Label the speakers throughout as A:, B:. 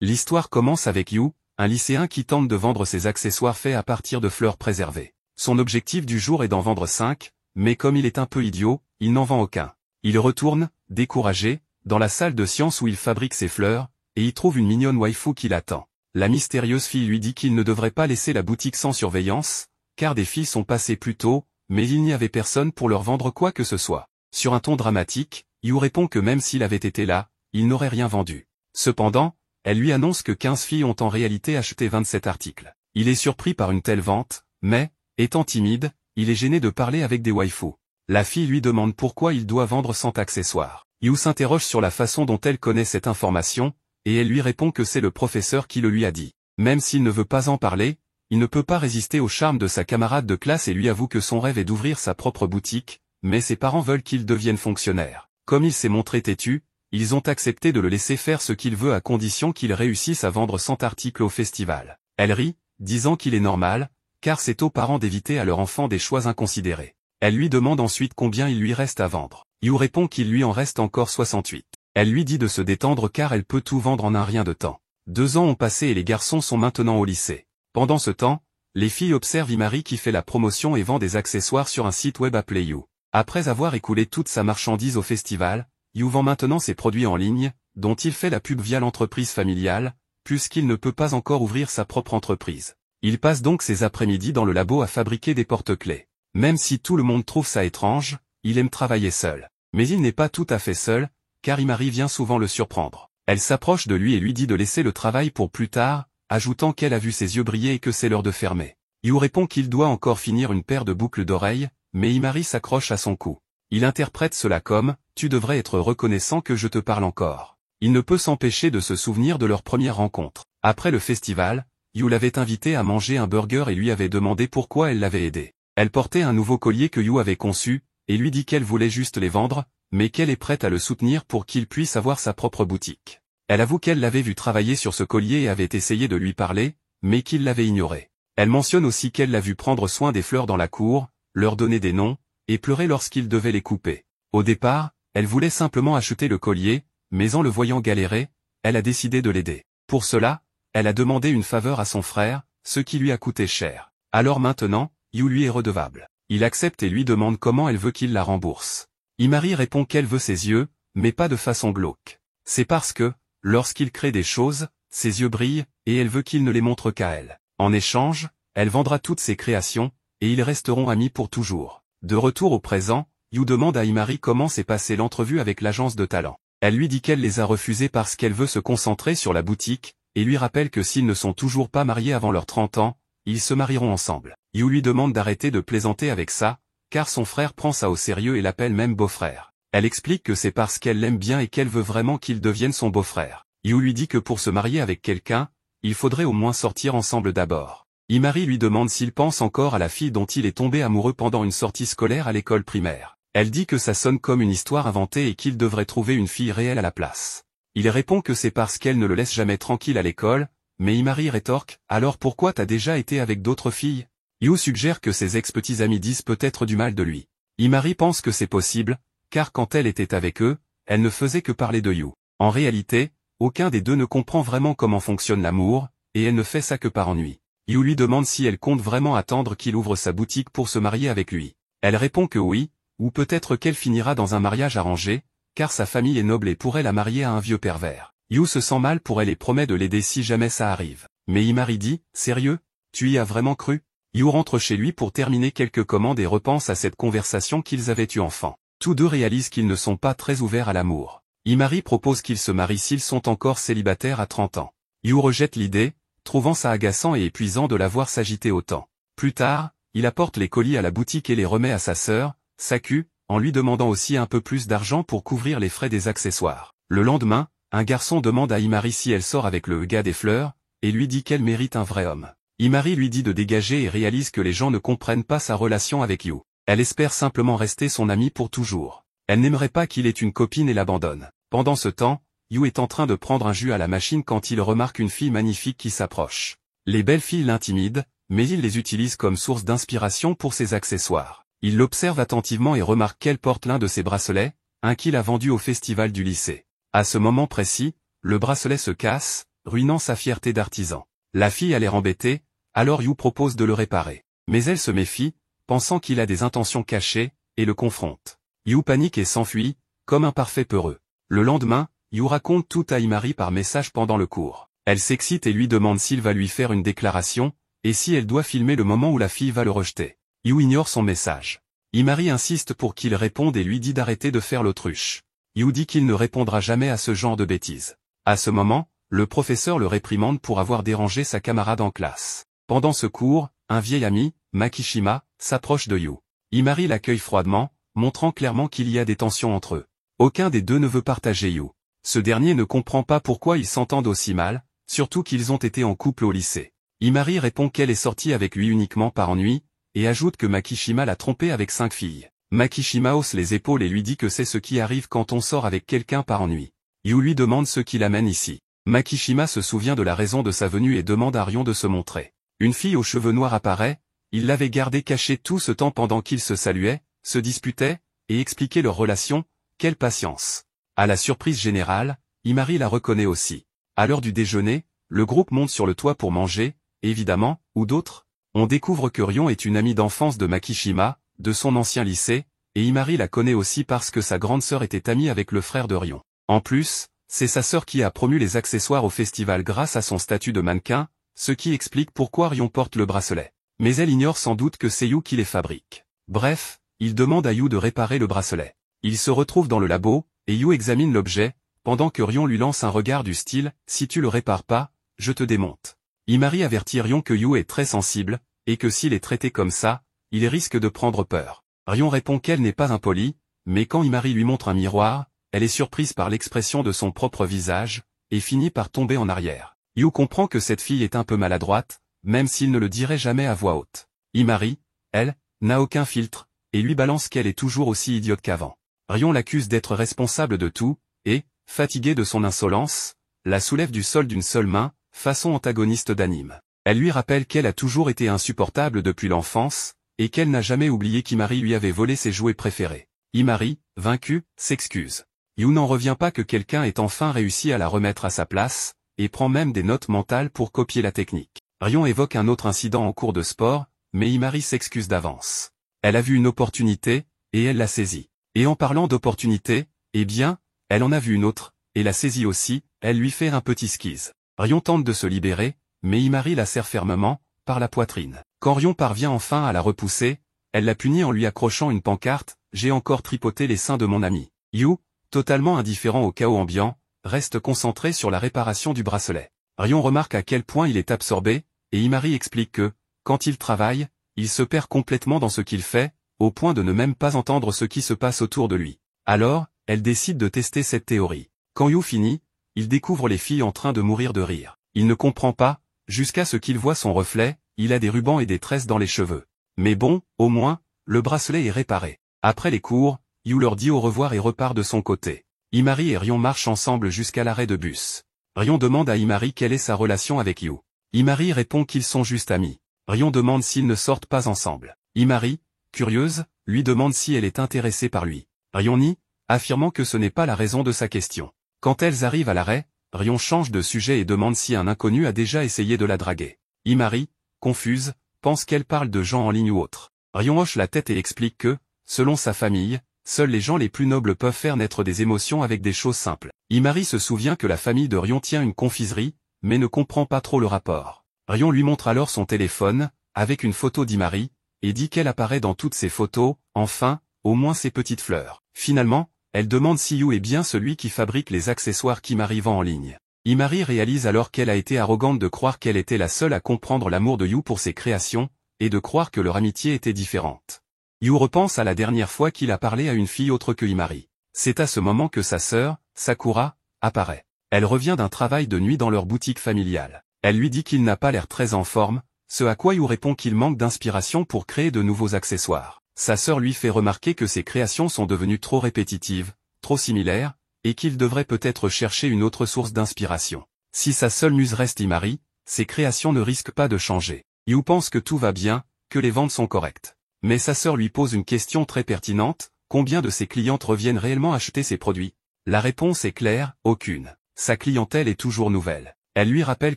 A: L'histoire commence avec Yu, un lycéen qui tente de vendre ses accessoires faits à partir de fleurs préservées. Son objectif du jour est d'en vendre 5, mais comme il est un peu idiot, il n'en vend aucun. Il retourne, découragé, dans la salle de science où il fabrique ses fleurs, et y trouve une mignonne waifu qui l'attend. La mystérieuse fille lui dit qu'il ne devrait pas laisser la boutique sans surveillance, car des filles sont passées plus tôt, mais il n'y avait personne pour leur vendre quoi que ce soit. Sur un ton dramatique, Yu répond que même s'il avait été là, il n'aurait rien vendu. Cependant, elle lui annonce que 15 filles ont en réalité acheté 27 articles. Il est surpris par une telle vente, mais, étant timide, il est gêné de parler avec des waifus. La fille lui demande pourquoi il doit vendre 100 accessoires. Yu s'interroge sur la façon dont elle connaît cette information, et elle lui répond que c'est le professeur qui le lui a dit. Même s'il ne veut pas en parler, il ne peut pas résister au charme de sa camarade de classe et lui avoue que son rêve est d'ouvrir sa propre boutique, mais ses parents veulent qu'il devienne fonctionnaire. Comme il s'est montré têtu, ils ont accepté de le laisser faire ce qu'il veut à condition qu'il réussisse à vendre 100 articles au festival. Elle rit, disant qu'il est normal, car c'est aux parents d'éviter à leur enfant des choix inconsidérés. Elle lui demande ensuite combien il lui reste à vendre. Yu répond qu'il lui en reste encore 68. Elle lui dit de se détendre car elle peut tout vendre en un rien de temps. 2 ans ont passé et les garçons sont maintenant au lycée. Pendant ce temps, les filles observent Imari qui fait la promotion et vend des accessoires sur un site web appelé Yu. Après avoir écoulé toute sa marchandise au festival, Yu vend maintenant ses produits en ligne, dont il fait la pub via l'entreprise familiale, puisqu'il ne peut pas encore ouvrir sa propre entreprise. Il passe donc ses après-midi dans le labo à fabriquer des porte-clés. Même si tout le monde trouve ça étrange, il aime travailler seul. Mais il n'est pas tout à fait seul, car Imari vient souvent le surprendre. Elle s'approche de lui et lui dit de laisser le travail pour plus tard, ajoutant qu'elle a vu ses yeux briller et que c'est l'heure de fermer. Yu répond qu'il doit encore finir une paire de boucles d'oreilles, mais Imari s'accroche à son cou. Il interprète cela comme « Tu devrais être reconnaissant que je te parle encore ». Il ne peut s'empêcher de se souvenir de leur première rencontre. Après le festival, Yu l'avait invité à manger un burger et lui avait demandé pourquoi elle l'avait aidé. Elle portait un nouveau collier que Yu avait conçu, et lui dit qu'elle voulait juste les vendre, mais qu'elle est prête à le soutenir pour qu'il puisse avoir sa propre boutique. Elle avoue qu'elle l'avait vu travailler sur ce collier et avait essayé de lui parler, mais qu'il l'avait ignoré. Elle mentionne aussi qu'elle l'a vu prendre soin des fleurs dans la cour, leur donner des noms, et pleurer lorsqu'il devait les couper. Au départ, elle voulait simplement acheter le collier, mais en le voyant galérer, elle a décidé de l'aider. Pour cela, elle a demandé une faveur à son frère, ce qui lui a coûté cher. Alors maintenant, Yu lui est redevable. Il accepte et lui demande comment elle veut qu'il la rembourse. Imari répond qu'elle veut ses yeux, mais pas de façon glauque. C'est parce que, lorsqu'il crée des choses, ses yeux brillent, et elle veut qu'il ne les montre qu'à elle. En échange, elle vendra toutes ses créations, et ils resteront amis pour toujours. De retour au présent, Yu demande à Imari comment s'est passée l'entrevue avec l'agence de talent. Elle lui dit qu'elle les a refusés parce qu'elle veut se concentrer sur la boutique, et lui rappelle que s'ils ne sont toujours pas mariés avant leurs 30 ans, ils se marieront ensemble. Yu lui demande d'arrêter de plaisanter avec ça, car son frère prend ça au sérieux et l'appelle même beau-frère. Elle explique que c'est parce qu'elle l'aime bien et qu'elle veut vraiment qu'il devienne son beau-frère. Yu lui dit que pour se marier avec quelqu'un, il faudrait au moins sortir ensemble d'abord. Imari lui demande s'il pense encore à la fille dont il est tombé amoureux pendant une sortie scolaire à l'école primaire. Elle dit que ça sonne comme une histoire inventée et qu'il devrait trouver une fille réelle à la place. Il répond que c'est parce qu'elle ne le laisse jamais tranquille à l'école, mais Imari rétorque « Alors pourquoi t'as déjà été avec d'autres filles ?» Yu suggère que ses ex-petits amis disent peut-être du mal de lui. Imari pense que c'est possible, car quand elle était avec eux, elle ne faisait que parler de Yu. En réalité, aucun des deux ne comprend vraiment comment fonctionne l'amour, et elle ne fait ça que par ennui. Yu lui demande si elle compte vraiment attendre qu'il ouvre sa boutique pour se marier avec lui. Elle répond que oui, ou peut-être qu'elle finira dans un mariage arrangé, car sa famille est noble et pourrait la marier à un vieux pervers. Yu se sent mal pour elle et promet de l'aider si jamais ça arrive. Mais Imari dit « Sérieux? Tu y as vraiment cru ?» Yu rentre chez lui pour terminer quelques commandes et repense à cette conversation qu'ils avaient eue enfant. Tous deux réalisent qu'ils ne sont pas très ouverts à l'amour. Imari propose qu'ils se marient s'ils sont encore célibataires à 30 ans. Yu rejette l'idée, trouvant ça agaçant et épuisant de la voir s'agiter autant. Plus tard, il apporte les colis à la boutique et les remet à sa sœur, Saku, en lui demandant aussi un peu plus d'argent pour couvrir les frais des accessoires. Le lendemain, un garçon demande à Imari si elle sort avec le gars des fleurs, et lui dit qu'elle mérite un vrai homme. Imari lui dit de dégager et réalise que les gens ne comprennent pas sa relation avec Yu. Elle espère simplement rester son amie pour toujours. Elle n'aimerait pas qu'il ait une copine et l'abandonne. Pendant ce temps, Yu est en train de prendre un jus à la machine quand il remarque une fille magnifique qui s'approche. Les belles filles l'intimident, mais il les utilise comme source d'inspiration pour ses accessoires. Il l'observe attentivement et remarque qu'elle porte l'un de ses bracelets, un qu'il a vendu au festival du lycée. À ce moment précis, le bracelet se casse, ruinant sa fierté d'artisan. La fille a l'air embêtée, alors Yu propose de le réparer. Mais elle se méfie, pensant qu'il a des intentions cachées, et le confronte. Yu panique et s'enfuit, comme un parfait peureux. Le lendemain, Yu raconte tout à Imari par message pendant le cours. Elle s'excite et lui demande s'il va lui faire une déclaration, et si elle doit filmer le moment où la fille va le rejeter. Yu ignore son message. Imari insiste pour qu'il réponde et lui dit d'arrêter de faire l'autruche. Yu dit qu'il ne répondra jamais à ce genre de bêtises. À ce moment, le professeur le réprimande pour avoir dérangé sa camarade en classe. Pendant ce cours, un vieil ami, Makishima, s'approche de Yu. Imari l'accueille froidement, montrant clairement qu'il y a des tensions entre eux. Aucun des deux ne veut partager Yu. Ce dernier ne comprend pas pourquoi ils s'entendent aussi mal, surtout qu'ils ont été en couple au lycée. Imari répond qu'elle est sortie avec lui uniquement par ennui, et ajoute que Makishima l'a trompée avec 5 filles. Makishima hausse les épaules et lui dit que c'est ce qui arrive quand on sort avec quelqu'un par ennui. Yu lui demande ce qui l'amène ici. Makishima se souvient de la raison de sa venue et demande à Rion de se montrer. Une fille aux cheveux noirs apparaît, il l'avait gardée cachée tout ce temps pendant qu'ils se saluaient, se disputaient, et expliquaient leur relation. Quelle patience! À la surprise générale, Imari la reconnaît aussi. À l'heure du déjeuner, le groupe monte sur le toit pour manger, évidemment, ou d'autres. On découvre que Rion est une amie d'enfance de Makishima, de son ancien lycée, et Imari la connaît aussi parce que sa grande sœur était amie avec le frère de Rion. En plus, c'est sa sœur qui a promu les accessoires au festival grâce à son statut de mannequin, ce qui explique pourquoi Rion porte le bracelet. Mais elle ignore sans doute que c'est Yu qui les fabrique. Bref, il demande à Yu de réparer le bracelet. Il se retrouve dans le labo, et Yu examine l'objet, pendant que Rion lui lance un regard du style « Si tu le répares pas, je te démonte ». Imari avertit Rion que Yu est très sensible, et que s'il est traité comme ça, il risque de prendre peur. Rion répond qu'elle n'est pas impolie, mais quand Imari lui montre un miroir, elle est surprise par l'expression de son propre visage, et finit par tomber en arrière. Yu comprend que cette fille est un peu maladroite, même s'il ne le dirait jamais à voix haute. Imari, elle, n'a aucun filtre, et lui balance qu'elle est toujours aussi idiote qu'avant. Rion l'accuse d'être responsable de tout, et, fatiguée de son insolence, la soulève du sol d'une seule main, façon antagoniste d'anime. Elle lui rappelle qu'elle a toujours été insupportable depuis l'enfance, et qu'elle n'a jamais oublié qu'Imari lui avait volé ses jouets préférés. Imari, vaincu, s'excuse. Yu n'en revient pas que quelqu'un ait enfin réussi à la remettre à sa place, et prend même des notes mentales pour copier la technique. Rion évoque un autre incident en cours de sport, mais Imari s'excuse d'avance. Elle a vu une opportunité, et elle l'a saisie. Et en parlant d'opportunité, eh bien, elle en a vu une autre, et l'a saisie aussi, elle lui fait un petit skise. Rion tente de se libérer, mais Imari la serre fermement, par la poitrine. Quand Rion parvient enfin à la repousser, elle la punit en lui accrochant une pancarte « J'ai encore tripoté les seins de mon ami ». Yu, totalement indifférent au chaos ambiant, reste concentré sur la réparation du bracelet. Rion remarque à quel point il est absorbé, et Imari explique que, quand il travaille, il se perd complètement dans ce qu'il fait, au point de ne même pas entendre ce qui se passe autour de lui. Alors, elle décide de tester cette théorie. Quand Yu finit, il découvre les filles en train de mourir de rire. Il ne comprend pas, jusqu'à ce qu'il voit son reflet, il a des rubans et des tresses dans les cheveux. Mais bon, au moins, le bracelet est réparé. Après les cours, Yu leur dit au revoir et repart de son côté. Imari et Rion marchent ensemble jusqu'à l'arrêt de bus. Rion demande à Imari quelle est sa relation avec Yu. Imari répond qu'ils sont juste amis. Rion demande s'ils ne sortent pas ensemble. Imari, curieuse, lui demande si elle est intéressée par lui. Rion nie, affirmant que ce n'est pas la raison de sa question. Quand elles arrivent à l'arrêt, Rion change de sujet et demande si un inconnu a déjà essayé de la draguer. Imari, confuse, pense qu'elle parle de gens en ligne ou autre. Rion hoche la tête et explique que, selon sa famille, seuls les gens les plus nobles peuvent faire naître des émotions avec des choses simples. Imari se souvient que la famille de Rion tient une confiserie, mais ne comprend pas trop le rapport. Rion lui montre alors son téléphone, avec une photo d'Imari, et dit qu'elle apparaît dans toutes ses photos, enfin, au moins ses petites fleurs. Finalement, elle demande si Yu est bien celui qui fabrique les accessoires qu'Imari vend en ligne. Imari réalise alors qu'elle a été arrogante de croire qu'elle était la seule à comprendre l'amour de Yu pour ses créations, et de croire que leur amitié était différente. Yu repense à la dernière fois qu'il a parlé à une fille autre que Imari. C'est à ce moment que sa sœur, Sakura, apparaît. Elle revient d'un travail de nuit dans leur boutique familiale. Elle lui dit qu'il n'a pas l'air très en forme, ce à quoi Yu répond qu'il manque d'inspiration pour créer de nouveaux accessoires. Sa sœur lui fait remarquer que ses créations sont devenues trop répétitives, trop similaires, et qu'il devrait peut-être chercher une autre source d'inspiration. Si sa seule muse reste Imari, ses créations ne risquent pas de changer. Yu pense que tout va bien, que les ventes sont correctes. Mais sa sœur lui pose une question très pertinente, combien de ses clientes reviennent réellement acheter ses produits? La réponse est claire, aucune. Sa clientèle est toujours nouvelle. Elle lui rappelle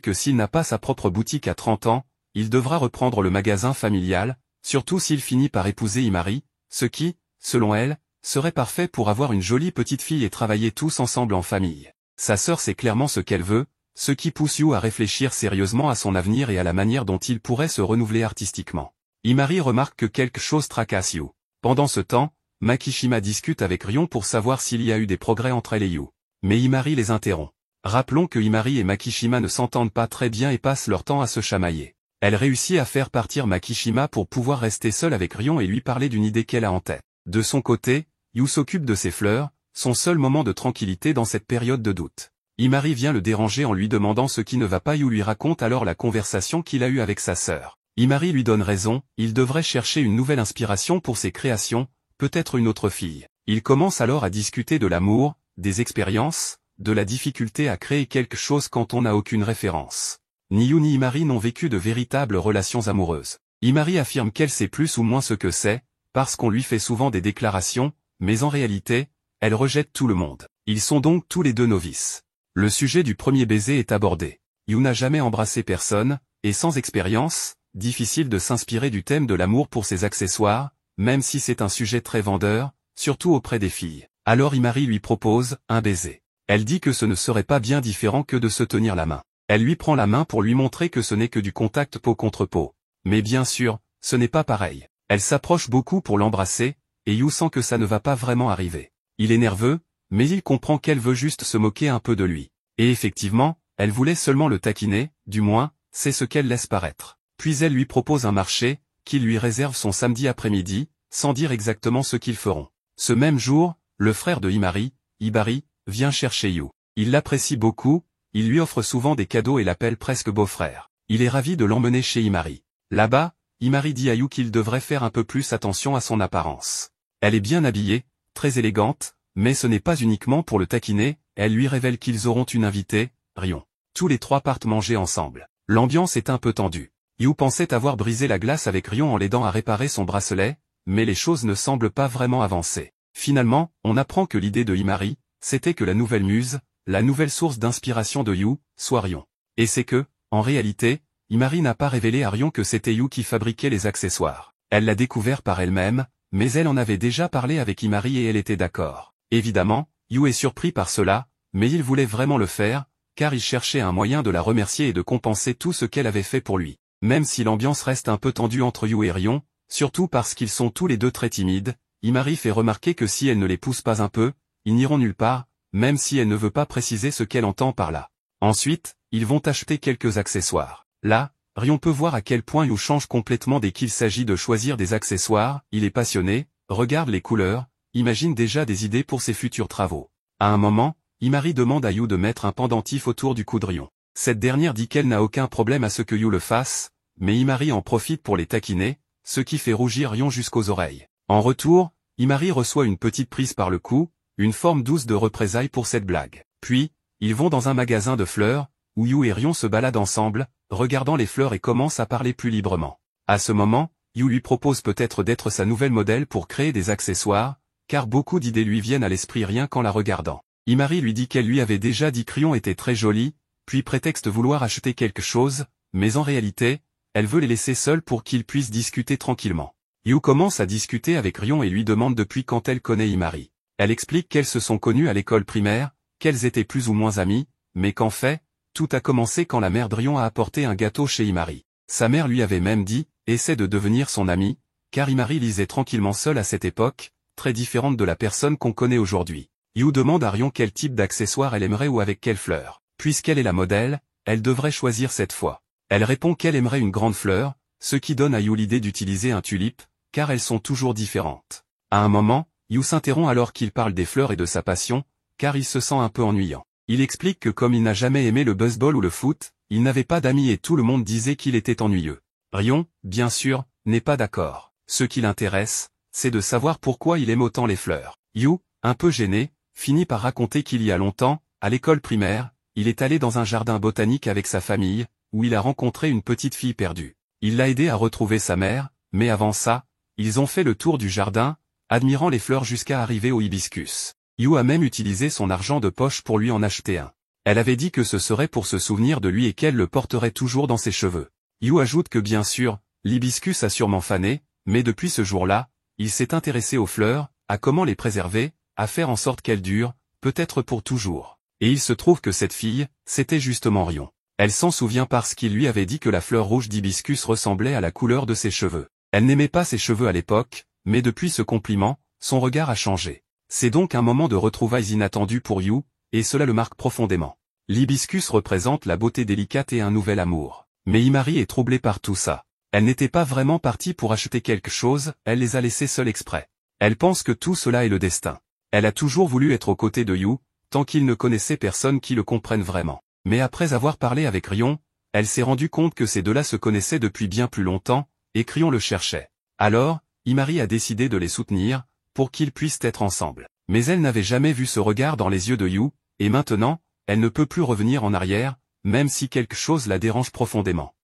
A: que s'il n'a pas sa propre boutique à 30 ans, il devra reprendre le magasin familial, surtout s'il finit par épouser Imari, ce qui, selon elle, serait parfait pour avoir une jolie petite fille et travailler tous ensemble en famille. Sa sœur sait clairement ce qu'elle veut, ce qui pousse Yu à réfléchir sérieusement à son avenir et à la manière dont il pourrait se renouveler artistiquement. Imari remarque que quelque chose tracasse Yu. Pendant ce temps, Makishima discute avec Rion pour savoir s'il y a eu des progrès entre elle et Yu. Mais Imari les interrompt. Rappelons que Imari et Makishima ne s'entendent pas très bien et passent leur temps à se chamailler. Elle réussit à faire partir Makishima pour pouvoir rester seule avec Rion et lui parler d'une idée qu'elle a en tête. De son côté, Yu s'occupe de ses fleurs, son seul moment de tranquillité dans cette période de doute. Imari vient le déranger en lui demandant ce qui ne va pas. Yu lui raconte alors la conversation qu'il a eue avec sa sœur. Imari lui donne raison, il devrait chercher une nouvelle inspiration pour ses créations, peut-être une autre fille. Il commence alors à discuter de l'amour, des expériences, de la difficulté à créer quelque chose quand on n'a aucune référence. Ni Yu ni Imari n'ont vécu de véritables relations amoureuses. Imari affirme qu'elle sait plus ou moins ce que c'est, parce qu'on lui fait souvent des déclarations, mais en réalité, elle rejette tout le monde. Ils sont donc tous les deux novices. Le sujet du premier baiser est abordé. Yu n'a jamais embrassé personne, et sans expérience, difficile de s'inspirer du thème de l'amour pour ses accessoires, même si c'est un sujet très vendeur, surtout auprès des filles. Alors Imari lui propose un baiser. Elle dit que ce ne serait pas bien différent que de se tenir la main. Elle lui prend la main pour lui montrer que ce n'est que du contact peau contre peau. Mais bien sûr, ce n'est pas pareil. Elle s'approche beaucoup pour l'embrasser, et Yu sent que ça ne va pas vraiment arriver. Il est nerveux, mais il comprend qu'elle veut juste se moquer un peu de lui. Et effectivement, elle voulait seulement le taquiner, du moins, c'est ce qu'elle laisse paraître. Puis elle lui propose un marché, qu'il lui réserve son samedi après-midi, sans dire exactement ce qu'ils feront. Ce même jour, le frère de Imari, Ibari, vient chercher Yu. Il l'apprécie beaucoup, il lui offre souvent des cadeaux et l'appelle presque beau-frère. Il est ravi de l'emmener chez Imari. Là-bas, Imari dit à Yu qu'il devrait faire un peu plus attention à son apparence. Elle est bien habillée, très élégante, mais ce n'est pas uniquement pour le taquiner, elle lui révèle qu'ils auront une invitée, Rion. Tous les trois partent manger ensemble. L'ambiance est un peu tendue. Yu pensait avoir brisé la glace avec Rion en l'aidant à réparer son bracelet, mais les choses ne semblent pas vraiment avancer. Finalement, on apprend que l'idée de Imari, c'était que la nouvelle muse, la nouvelle source d'inspiration de Yu, soit Rion. Et c'est que, en réalité, Imari n'a pas révélé à Rion que c'était Yu qui fabriquait les accessoires. Elle l'a découvert par elle-même, mais elle en avait déjà parlé avec Imari et elle était d'accord. Évidemment, Yu est surpris par cela, mais il voulait vraiment le faire, car il cherchait un moyen de la remercier et de compenser tout ce qu'elle avait fait pour lui. Même si l'ambiance reste un peu tendue entre Yu et Rion, surtout parce qu'ils sont tous les deux très timides, Imari fait remarquer que si elle ne les pousse pas un peu, ils n'iront nulle part, même si elle ne veut pas préciser ce qu'elle entend par là. Ensuite, ils vont acheter quelques accessoires. Là, Rion peut voir à quel point Yu change complètement dès qu'il s'agit de choisir des accessoires, il est passionné, regarde les couleurs, imagine déjà des idées pour ses futurs travaux. À un moment, Imari demande à Yu de mettre un pendentif autour du cou de Rion. Cette dernière dit qu'elle n'a aucun problème à ce que Yu le fasse, mais Imari en profite pour les taquiner, ce qui fait rougir Rion jusqu'aux oreilles. En retour, Imari reçoit une petite prise par le cou, une forme douce de représailles pour cette blague. Puis, ils vont dans un magasin de fleurs, où Yu et Rion se baladent ensemble, regardant les fleurs et commencent à parler plus librement. À ce moment, Yu lui propose peut-être d'être sa nouvelle modèle pour créer des accessoires, car beaucoup d'idées lui viennent à l'esprit rien qu'en la regardant. Imari lui dit qu'elle lui avait déjà dit que Rion était très jolie, puis prétexte vouloir acheter quelque chose, mais en réalité, elle veut les laisser seuls pour qu'ils puissent discuter tranquillement. Yu commence à discuter avec Rion et lui demande depuis quand elle connaît Imari. Elle explique qu'elles se sont connues à l'école primaire, qu'elles étaient plus ou moins amies, mais qu'en fait, tout a commencé quand la mère de Rion a apporté un gâteau chez Imari. Sa mère lui avait même dit, essaie de devenir son amie, car Imari lisait tranquillement seule à cette époque, très différente de la personne qu'on connaît aujourd'hui. Yu demande à Rion quel type d'accessoire elle aimerait ou avec quelle fleur. Puisqu'elle est la modèle, elle devrait choisir cette fois. Elle répond qu'elle aimerait une grande fleur, ce qui donne à Yu l'idée d'utiliser un tulipe, car elles sont toujours différentes. À un moment, Yu s'interrompt alors qu'il parle des fleurs et de sa passion, car il se sent un peu ennuyant. Il explique que comme il n'a jamais aimé le baseball ou le foot, il n'avait pas d'amis et tout le monde disait qu'il était ennuyeux. Rion, bien sûr, n'est pas d'accord. Ce qui l'intéresse, c'est de savoir pourquoi il aime autant les fleurs. Yu, un peu gêné, finit par raconter qu'il y a longtemps, à l'école primaire, il est allé dans un jardin botanique avec sa famille, où il a rencontré une petite fille perdue. Il l'a aidé à retrouver sa mère, mais avant ça, ils ont fait le tour du jardin, admirant les fleurs jusqu'à arriver au hibiscus. Yu a même utilisé son argent de poche pour lui en acheter un. Elle avait dit que ce serait pour se souvenir de lui et qu'elle le porterait toujours dans ses cheveux. Yu ajoute que bien sûr, l'hibiscus a sûrement fané, mais depuis ce jour-là, il s'est intéressé aux fleurs, à comment les préserver, à faire en sorte qu'elles durent, peut-être pour toujours. Et il se trouve que cette fille, c'était justement Rion. Elle s'en souvient parce qu'il lui avait dit que la fleur rouge d'hibiscus ressemblait à la couleur de ses cheveux. Elle n'aimait pas ses cheveux à l'époque, mais depuis ce compliment, son regard a changé. C'est donc un moment de retrouvailles inattendu pour Yu, et cela le marque profondément. L'hibiscus représente la beauté délicate et un nouvel amour. Mais Imari est troublée par tout ça. Elle n'était pas vraiment partie pour acheter quelque chose, elle les a laissés seuls exprès. Elle pense que tout cela est le destin. Elle a toujours voulu être aux côtés de Yu, tant qu'il ne connaissait personne qui le comprenne vraiment. Mais après avoir parlé avec Rion, elle s'est rendue compte que ces deux-là se connaissaient depuis bien plus longtemps, et que Rion le cherchait. Alors, Imari a décidé de les soutenir, pour qu'ils puissent être ensemble. Mais elle n'avait jamais vu ce regard dans les yeux de Yu, et maintenant, elle ne peut plus revenir en arrière, même si quelque chose la dérange profondément.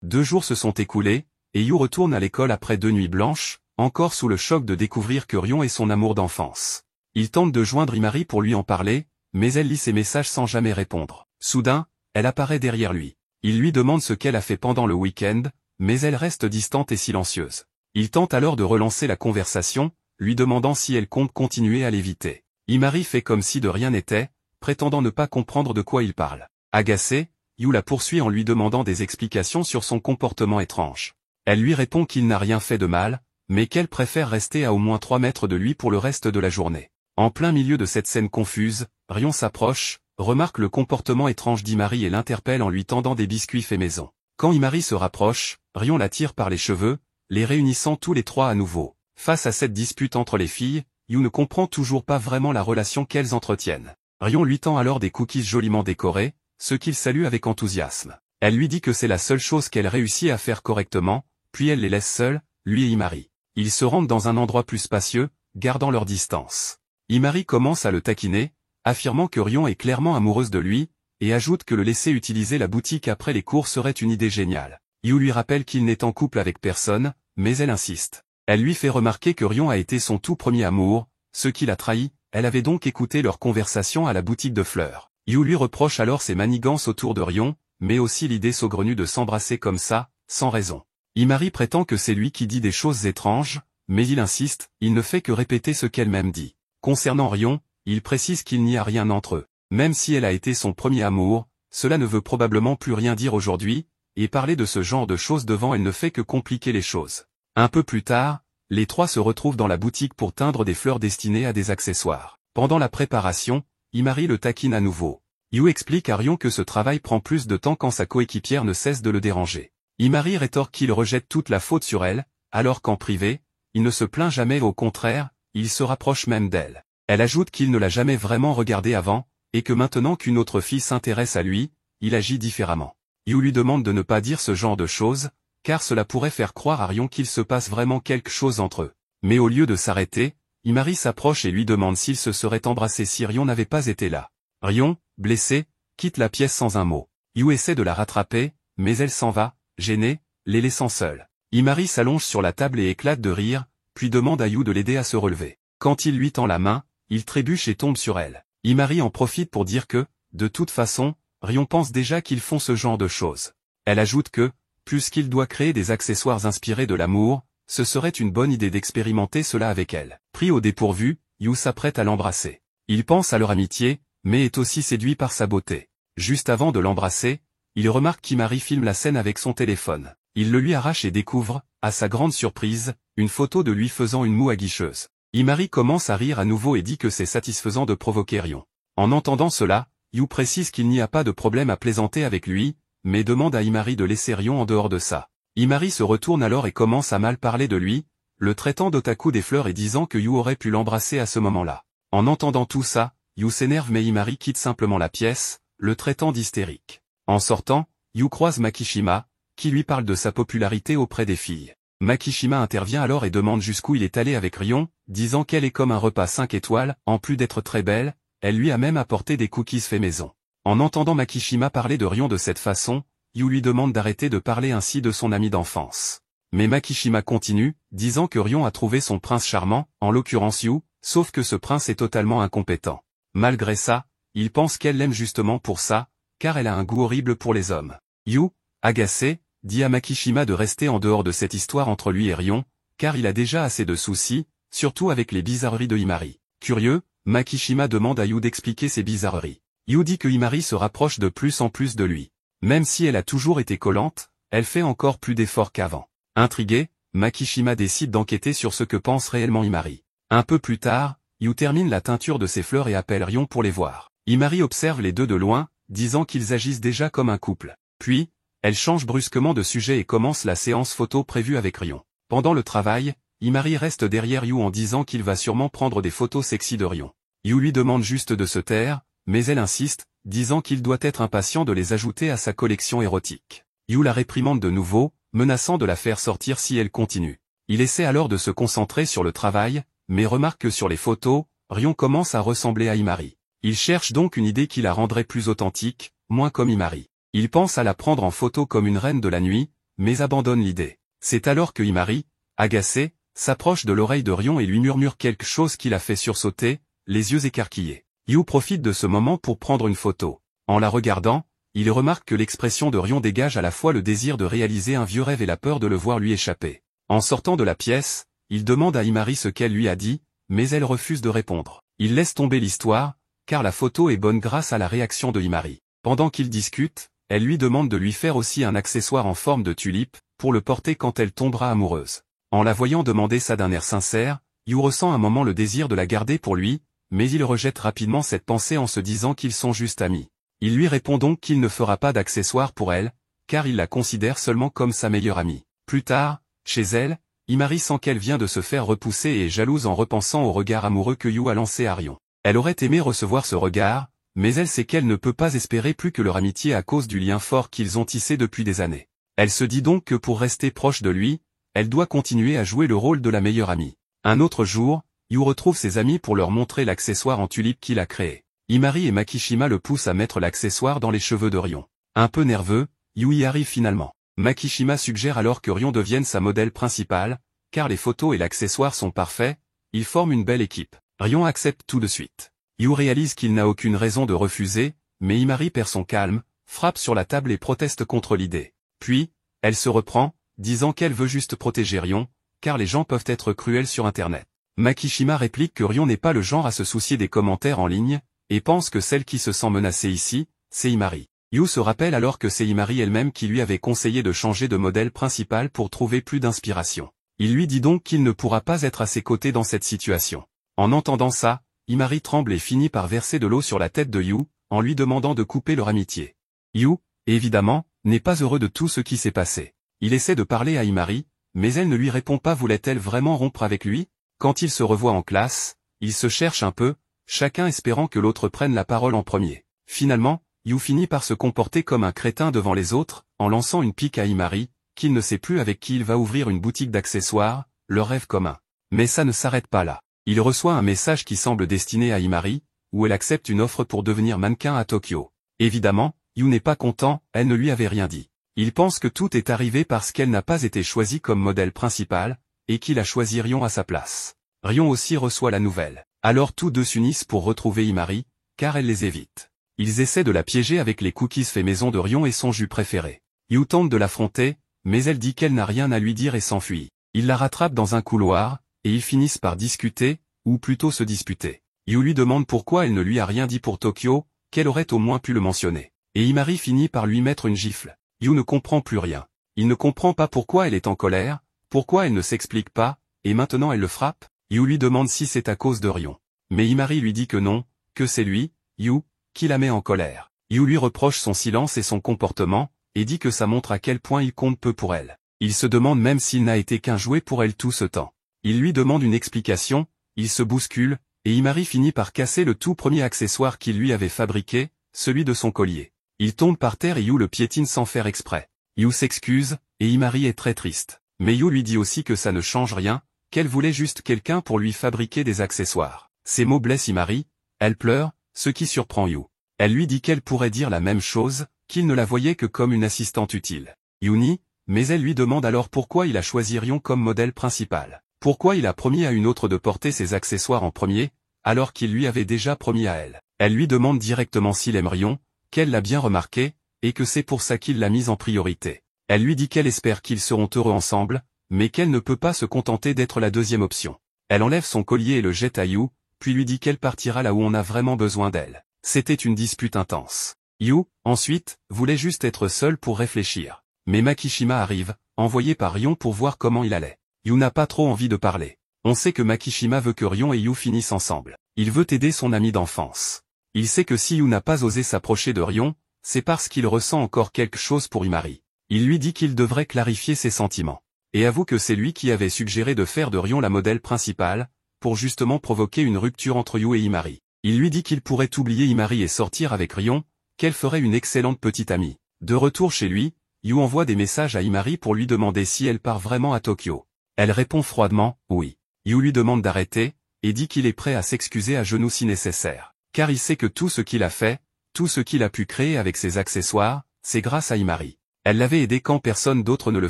A: 2 jours se sont écoulés, et Yu retourne à l'école après 2 nuits blanches, encore sous le choc de découvrir que Rion est son amour d'enfance. Il tente de joindre Imari pour lui en parler, mais elle lit ses messages sans jamais répondre. Soudain, elle apparaît derrière lui. Il lui demande ce qu'elle a fait pendant le week-end, mais elle reste distante et silencieuse. Il tente alors de relancer la conversation, lui demandant si elle compte continuer à l'éviter. Imari fait comme si de rien n'était, prétendant ne pas comprendre de quoi il parle. Agacée, Yu la poursuit en lui demandant des explications sur son comportement étrange. Elle lui répond qu'il n'a rien fait de mal, mais qu'elle préfère rester à au moins 3 mètres de lui pour le reste de la journée. En plein milieu de cette scène confuse, Rion s'approche, remarque le comportement étrange d'Imari et l'interpelle en lui tendant des biscuits faits maison. Quand Imari se rapproche, Rion la tire par les cheveux, les réunissant tous les 3 à nouveau. Face à cette dispute entre les filles, Yu ne comprend toujours pas vraiment la relation qu'elles entretiennent. Rion lui tend alors des cookies joliment décorés, ce qu'il salue avec enthousiasme. Elle lui dit que c'est la seule chose qu'elle réussit à faire correctement, puis elle les laisse seuls, lui et Imari. Ils se rendent dans un endroit plus spacieux, gardant leur distance. Imari commence à le taquiner, affirmant que Rion est clairement amoureuse de lui, et ajoute que le laisser utiliser la boutique après les cours serait une idée géniale. Yu lui rappelle qu'il n'est en couple avec personne, mais elle insiste. Elle lui fait remarquer que Rion a été son tout premier amour, ce qui l'a trahi. Elle avait donc écouté leur conversation à la boutique de fleurs. Yu lui reproche alors ses manigances autour de Rion, mais aussi l'idée saugrenue de s'embrasser comme ça, sans raison. Imari prétend que c'est lui qui dit des choses étranges, mais il insiste, il ne fait que répéter ce qu'elle-même dit. Concernant Rion, il précise qu'il n'y a rien entre eux. Même si elle a été son premier amour, cela ne veut probablement plus rien dire aujourd'hui, et parler de ce genre de choses devant elle ne fait que compliquer les choses. Un peu plus tard, les 3 se retrouvent dans la boutique pour teindre des fleurs destinées à des accessoires. Pendant la préparation, Imari le taquine à nouveau. Yu explique à Rion que ce travail prend plus de temps quand sa coéquipière ne cesse de le déranger. Imari rétorque qu'il rejette toute la faute sur elle, alors qu'en privé, il ne se plaint jamais, au contraire, il se rapproche même d'elle. Elle ajoute qu'il ne l'a jamais vraiment regardée avant, et que maintenant qu'une autre fille s'intéresse à lui, il agit différemment. Yu lui demande de ne pas dire ce genre de choses, car cela pourrait faire croire à Rion qu'il se passe vraiment quelque chose entre eux. Mais au lieu de s'arrêter, Imari s'approche et lui demande s'ils se seraient embrassés si Rion n'avait pas été là. Rion, blessé, quitte la pièce sans un mot. Yu essaie de la rattraper, mais elle s'en va, gênée, les laissant seuls. Imari s'allonge sur la table et éclate de rire, puis demande à Yu de l'aider à se relever. Quand il lui tend la main, il trébuche et tombe sur elle. Imari en profite pour dire que, de toute façon, Rion pense déjà qu'ils font ce genre de choses. Elle ajoute que, puisqu'il doit créer des accessoires inspirés de l'amour, ce serait une bonne idée d'expérimenter cela avec elle. Pris au dépourvu, Yu s'apprête à l'embrasser. Il pense à leur amitié, mais est aussi séduit par sa beauté. Juste avant de l'embrasser, il remarque qu'Imari filme la scène avec son téléphone. Il le lui arrache et découvre, à sa grande surprise, une photo de lui faisant une moue aguicheuse. Imari commence à rire à nouveau et dit que c'est satisfaisant de provoquer Rion. En entendant cela, Yu précise qu'il n'y a pas de problème à plaisanter avec lui, mais demande à Imari de laisser Rion en dehors de ça. Imari se retourne alors et commence à mal parler de lui, le traitant d'otaku des fleurs et disant que Yu aurait pu l'embrasser à ce moment-là. En entendant tout ça, Yu s'énerve mais Imari quitte simplement la pièce, le traitant d'hystérique. En sortant, Yu croise Makishima, qui lui parle de sa popularité auprès des filles. Makishima intervient alors et demande jusqu'où il est allé avec Rion, disant qu'elle est comme un repas 5 étoiles, en plus d'être très belle, elle lui a même apporté des cookies faits maison. En entendant Makishima parler de Rion de cette façon, Yu lui demande d'arrêter de parler ainsi de son ami d'enfance. Mais Makishima continue, disant que Rion a trouvé son prince charmant, en l'occurrence Yu, sauf que ce prince est totalement incompétent. Malgré ça, il pense qu'elle l'aime justement pour ça, car elle a un goût horrible pour les hommes. Yu, agacé, dit à Makishima de rester en dehors de cette histoire entre lui et Rion, car il a déjà assez de soucis, surtout avec les bizarreries de Himari. Curieux, Makishima demande à Yu d'expliquer ses bizarreries. Yu dit que Himari se rapproche de plus en plus de lui. Même si elle a toujours été collante, elle fait encore plus d'efforts qu'avant. Intrigué, Makishima décide d'enquêter sur ce que pense réellement Himari. Un peu plus tard, Yu termine la teinture de ses fleurs et appelle Rion pour les voir. Himari observe les deux de loin, disant qu'ils agissent déjà comme un couple. Puis, elle change brusquement de sujet et commence la séance photo prévue avec Rion. Pendant le travail, Himari reste derrière Yu en disant qu'il va sûrement prendre des photos sexy de Rion. Yu lui demande juste de se taire, mais elle insiste, disant qu'il doit être impatient de les ajouter à sa collection érotique. Yu la réprimande de nouveau, menaçant de la faire sortir si elle continue. Il essaie alors de se concentrer sur le travail, mais remarque que sur les photos, Rion commence à ressembler à Himari. Il cherche donc une idée qui la rendrait plus authentique, moins comme Himari. Il pense à la prendre en photo comme une reine de la nuit, mais abandonne l'idée. C'est alors que Himari, agacé, s'approche de l'oreille de Rion et lui murmure quelque chose qui la fait sursauter, les yeux écarquillés. Yu profite de ce moment pour prendre une photo. En la regardant, il remarque que l'expression de Rion dégage à la fois le désir de réaliser un vieux rêve et la peur de le voir lui échapper. En sortant de la pièce, il demande à Himari ce qu'elle lui a dit, mais elle refuse de répondre. Il laisse tomber l'histoire, car la photo est bonne grâce à la réaction de Himari. Pendant qu'ils discutent, elle lui demande de lui faire aussi un accessoire en forme de tulipe, pour le porter quand elle tombera amoureuse. En la voyant demander ça d'un air sincère, Yu ressent un moment le désir de la garder pour lui, mais il rejette rapidement cette pensée en se disant qu'ils sont juste amis. Il lui répond donc qu'il ne fera pas d'accessoire pour elle, car il la considère seulement comme sa meilleure amie. Plus tard, chez elle, Himari sent qu'elle vient de se faire repousser et est jalouse en repensant au regard amoureux que Yu a lancé à Rion. Elle aurait aimé recevoir ce regard, mais elle sait qu'elle ne peut pas espérer plus que leur amitié à cause du lien fort qu'ils ont tissé depuis des années. Elle se dit donc que pour rester proche de lui, elle doit continuer à jouer le rôle de la meilleure amie. Un autre jour, Yu retrouve ses amis pour leur montrer l'accessoire en tulipe qu'il a créé. Himari et Makishima le poussent à mettre l'accessoire dans les cheveux de Rion. Un peu nerveux, Yu y arrive finalement. Makishima suggère alors que Rion devienne sa modèle principale, car les photos et l'accessoire sont parfaits, ils forment une belle équipe. Rion accepte tout de suite. Yu réalise qu'il n'a aucune raison de refuser, mais Himari perd son calme, frappe sur la table et proteste contre l'idée. Puis, elle se reprend, disant qu'elle veut juste protéger Rion, car les gens peuvent être cruels sur Internet. Makishima réplique que Rion n'est pas le genre à se soucier des commentaires en ligne, et pense que celle qui se sent menacée ici, c'est Himari. Yu se rappelle alors que c'est Himari elle-même qui lui avait conseillé de changer de modèle principal pour trouver plus d'inspiration. Il lui dit donc qu'il ne pourra pas être à ses côtés dans cette situation. En entendant ça, Himari tremble et finit par verser de l'eau sur la tête de Yu, en lui demandant de couper leur amitié. Yu, évidemment, n'est pas heureux de tout ce qui s'est passé. Il essaie de parler à Himari, mais elle ne lui répond pas. Voulait-elle vraiment rompre avec lui? Quand ils se revoient en classe, ils se cherchent un peu, chacun espérant que l'autre prenne la parole en premier. Finalement, Yu finit par se comporter comme un crétin devant les autres, en lançant une pique à Himari, qu'il ne sait plus avec qui il va ouvrir une boutique d'accessoires, leur rêve commun. Mais ça ne s'arrête pas là. Il reçoit un message qui semble destiné à Himari, où elle accepte une offre pour devenir mannequin à Tokyo. Évidemment, Yu n'est pas content, elle ne lui avait rien dit. Il pense que tout est arrivé parce qu'elle n'a pas été choisie comme modèle principal, et qu'il a choisi Rion à sa place. Rion aussi reçoit la nouvelle. Alors tous deux s'unissent pour retrouver Himari, car elle les évite. Ils essaient de la piéger avec les cookies faits maison de Rion et son jus préféré. Yu tente de l'affronter, mais elle dit qu'elle n'a rien à lui dire et s'enfuit. Il la rattrape dans un couloir, et ils finissent par discuter, ou plutôt se disputer. Yu lui demande pourquoi elle ne lui a rien dit pour Tokyo, qu'elle aurait au moins pu le mentionner. Et Himari finit par lui mettre une gifle. Yu ne comprend plus rien. Il ne comprend pas pourquoi elle est en colère, pourquoi elle ne s'explique pas, et maintenant elle le frappe. Yu lui demande si c'est à cause de Rion. Mais Himari lui dit que non, que c'est lui, Yu, qui la met en colère. Yu lui reproche son silence et son comportement, et dit que ça montre à quel point il compte peu pour elle. Il se demande même s'il n'a été qu'un jouet pour elle tout ce temps. Il lui demande une explication, il se bouscule, et Himari finit par casser le tout premier accessoire qu'il lui avait fabriqué, celui de son collier. Il tombe par terre et Yu le piétine sans faire exprès. Yu s'excuse, et Himari est très triste. Mais Yu lui dit aussi que ça ne change rien, qu'elle voulait juste quelqu'un pour lui fabriquer des accessoires. Ces mots blessent Himari, elle pleure, ce qui surprend Yu. Elle lui dit qu'elle pourrait dire la même chose, qu'il ne la voyait que comme une assistante utile. Yu nie, mais elle lui demande alors pourquoi il a choisi Rion comme modèle principal. Pourquoi il a promis à une autre de porter ses accessoires en premier, alors qu'il lui avait déjà promis à elle. Elle lui demande directement s'il aime Ryon, qu'elle l'a bien remarqué, et que c'est pour ça qu'il l'a mise en priorité. Elle lui dit qu'elle espère qu'ils seront heureux ensemble, mais qu'elle ne peut pas se contenter d'être la deuxième option. Elle enlève son collier et le jette à Yu, puis lui dit qu'elle partira là où on a vraiment besoin d'elle. C'était une dispute intense. Yu, ensuite, voulait juste être seule pour réfléchir. Mais Makishima arrive, envoyé par Ryon pour voir comment il allait. Yu n'a pas trop envie de parler. On sait que Makishima veut que Ryon et Yu finissent ensemble. Il veut aider son ami d'enfance. Il sait que si Yu n'a pas osé s'approcher de Ryon, c'est parce qu'il ressent encore quelque chose pour Imari. Il lui dit qu'il devrait clarifier ses sentiments. Et avoue que c'est lui qui avait suggéré de faire de Ryon la modèle principale, pour justement provoquer une rupture entre Yu et Imari. Il lui dit qu'il pourrait oublier Imari et sortir avec Ryon, qu'elle ferait une excellente petite amie. De retour chez lui, Yu envoie des messages à Imari pour lui demander si elle part vraiment à Tokyo. Elle répond froidement, oui. Yu lui demande d'arrêter, et dit qu'il est prêt à s'excuser à genoux si nécessaire. Car il sait que tout ce qu'il a fait, tout ce qu'il a pu créer avec ses accessoires, c'est grâce à Imari. Elle l'avait aidé quand personne d'autre ne le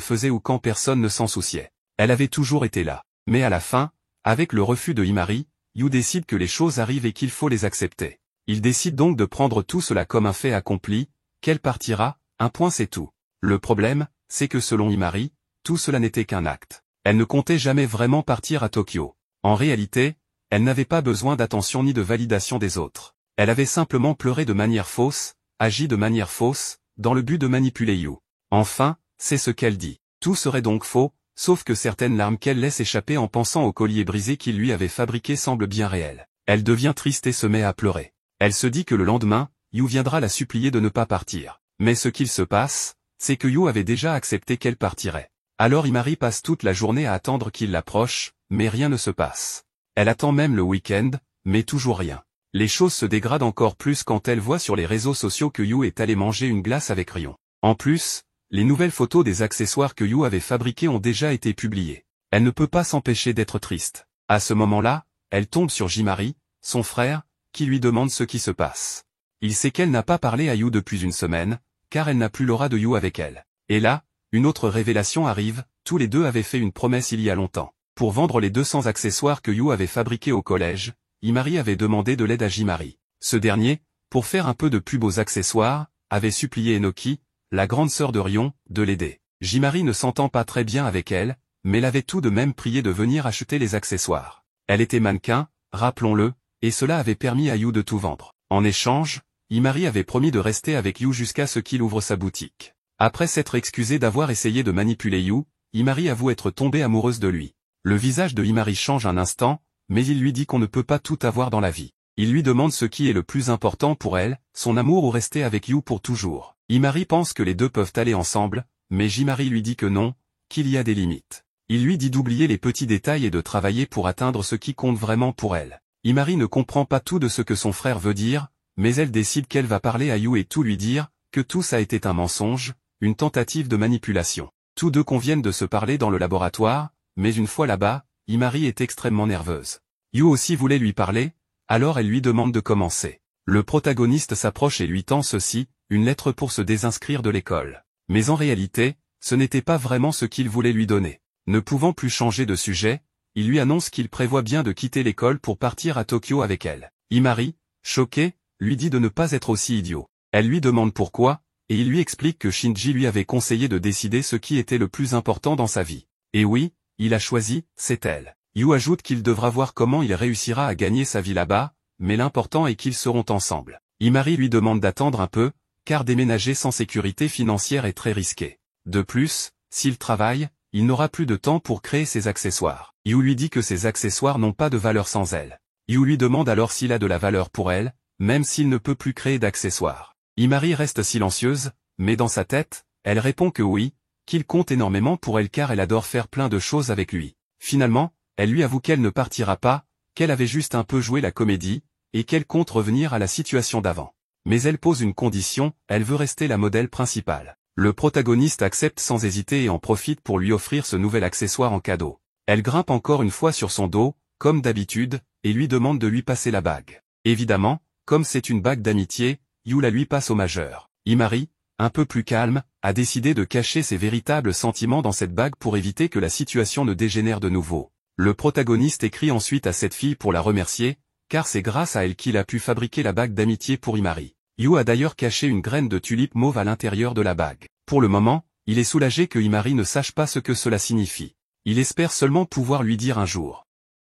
A: faisait ou quand personne ne s'en souciait. Elle avait toujours été là. Mais à la fin, avec le refus de Imari, Yu décide que les choses arrivent et qu'il faut les accepter. Il décide donc de prendre tout cela comme un fait accompli, qu'elle partira, un point c'est tout. Le problème, c'est que selon Imari, tout cela n'était qu'un acte. Elle ne comptait jamais vraiment partir à Tokyo. En réalité, elle n'avait pas besoin d'attention ni de validation des autres. Elle avait simplement pleuré de manière fausse, agi de manière fausse, dans le but de manipuler Yu. Enfin, c'est ce qu'elle dit. Tout serait donc faux, sauf que certaines larmes qu'elle laisse échapper en pensant au collier brisé qu'il lui avait fabriqué semblent bien réelles. Elle devient triste et se met à pleurer. Elle se dit que le lendemain, Yu viendra la supplier de ne pas partir. Mais ce qu'il se passe, c'est que Yu avait déjà accepté qu'elle partirait. Alors Imari passe toute la journée à attendre qu'il l'approche, mais rien ne se passe. Elle attend même le week-end, mais toujours rien. Les choses se dégradent encore plus quand elle voit sur les réseaux sociaux que Yu est allé manger une glace avec Ryon. En plus, les nouvelles photos des accessoires que Yu avait fabriqués ont déjà été publiées. Elle ne peut pas s'empêcher d'être triste. À ce moment-là, elle tombe sur Jimari, son frère, qui lui demande ce qui se passe. Il sait qu'elle n'a pas parlé à Yu depuis une semaine, car elle n'a plus l'aura de Yu avec elle. Et là, une autre révélation arrive, tous les deux avaient fait une promesse il y a longtemps. Pour vendre les 200 accessoires que Yu avait fabriqués au collège, Imari avait demandé de l'aide à Jimari. Ce dernier, pour faire un peu de plus beaux accessoires, avait supplié Enoki, la grande sœur de Ryon, de l'aider. Jimari ne s'entend pas très bien avec elle, mais l'avait tout de même prié de venir acheter les accessoires. Elle était mannequin, rappelons-le, et cela avait permis à Yu de tout vendre. En échange, Imari avait promis de rester avec Yu jusqu'à ce qu'il ouvre sa boutique. Après s'être excusée d'avoir essayé de manipuler Yu, Imari avoue être tombée amoureuse de lui. Le visage de Imari change un instant, mais il lui dit qu'on ne peut pas tout avoir dans la vie. Il lui demande ce qui est le plus important pour elle, son amour ou rester avec Yu pour toujours. Imari pense que les deux peuvent aller ensemble, mais Jimari lui dit que non, qu'il y a des limites. Il lui dit d'oublier les petits détails et de travailler pour atteindre ce qui compte vraiment pour elle. Imari ne comprend pas tout de ce que son frère veut dire, mais elle décide qu'elle va parler à Yu et tout lui dire, que tout ça était un mensonge, une tentative de manipulation. Tous deux conviennent de se parler dans le laboratoire, mais une fois là-bas, Imari est extrêmement nerveuse. Yu aussi voulait lui parler, alors elle lui demande de commencer. Le protagoniste s'approche et lui tend ceci, une lettre pour se désinscrire de l'école. Mais en réalité, ce n'était pas vraiment ce qu'il voulait lui donner. Ne pouvant plus changer de sujet, il lui annonce qu'il prévoit bien de quitter l'école pour partir à Tokyo avec elle. Imari, choqué, lui dit de ne pas être aussi idiot. Elle lui demande pourquoi, et il lui explique que Shinji lui avait conseillé de décider ce qui était le plus important dans sa vie. Et oui, il a choisi, c'est elle. Yu ajoute qu'il devra voir comment il réussira à gagner sa vie là-bas, mais l'important est qu'ils seront ensemble. Imari lui demande d'attendre un peu, car déménager sans sécurité financière est très risqué. De plus, s'il travaille, il n'aura plus de temps pour créer ses accessoires. Yu lui dit que ses accessoires n'ont pas de valeur sans elle. Yu lui demande alors s'il a de la valeur pour elle, même s'il ne peut plus créer d'accessoires. Imari reste silencieuse, mais dans sa tête, elle répond que oui, qu'il compte énormément pour elle car elle adore faire plein de choses avec lui. Finalement, elle lui avoue qu'elle ne partira pas, qu'elle avait juste un peu joué la comédie, et qu'elle compte revenir à la situation d'avant. Mais elle pose une condition, elle veut rester la modèle principale. Le protagoniste accepte sans hésiter et en profite pour lui offrir ce nouvel accessoire en cadeau. Elle grimpe encore une fois sur son dos, comme d'habitude, et lui demande de lui passer la bague. Évidemment, comme c'est une bague d'amitié, Yu la lui passe au majeur. Imari, un peu plus calme, a décidé de cacher ses véritables sentiments dans cette bague pour éviter que la situation ne dégénère de nouveau. Le protagoniste écrit ensuite à cette fille pour la remercier, car c'est grâce à elle qu'il a pu fabriquer la bague d'amitié pour Himari. Yu a d'ailleurs caché une graine de tulipe mauve à l'intérieur de la bague. Pour le moment, il est soulagé que Himari ne sache pas ce que cela signifie. Il espère seulement pouvoir lui dire un jour.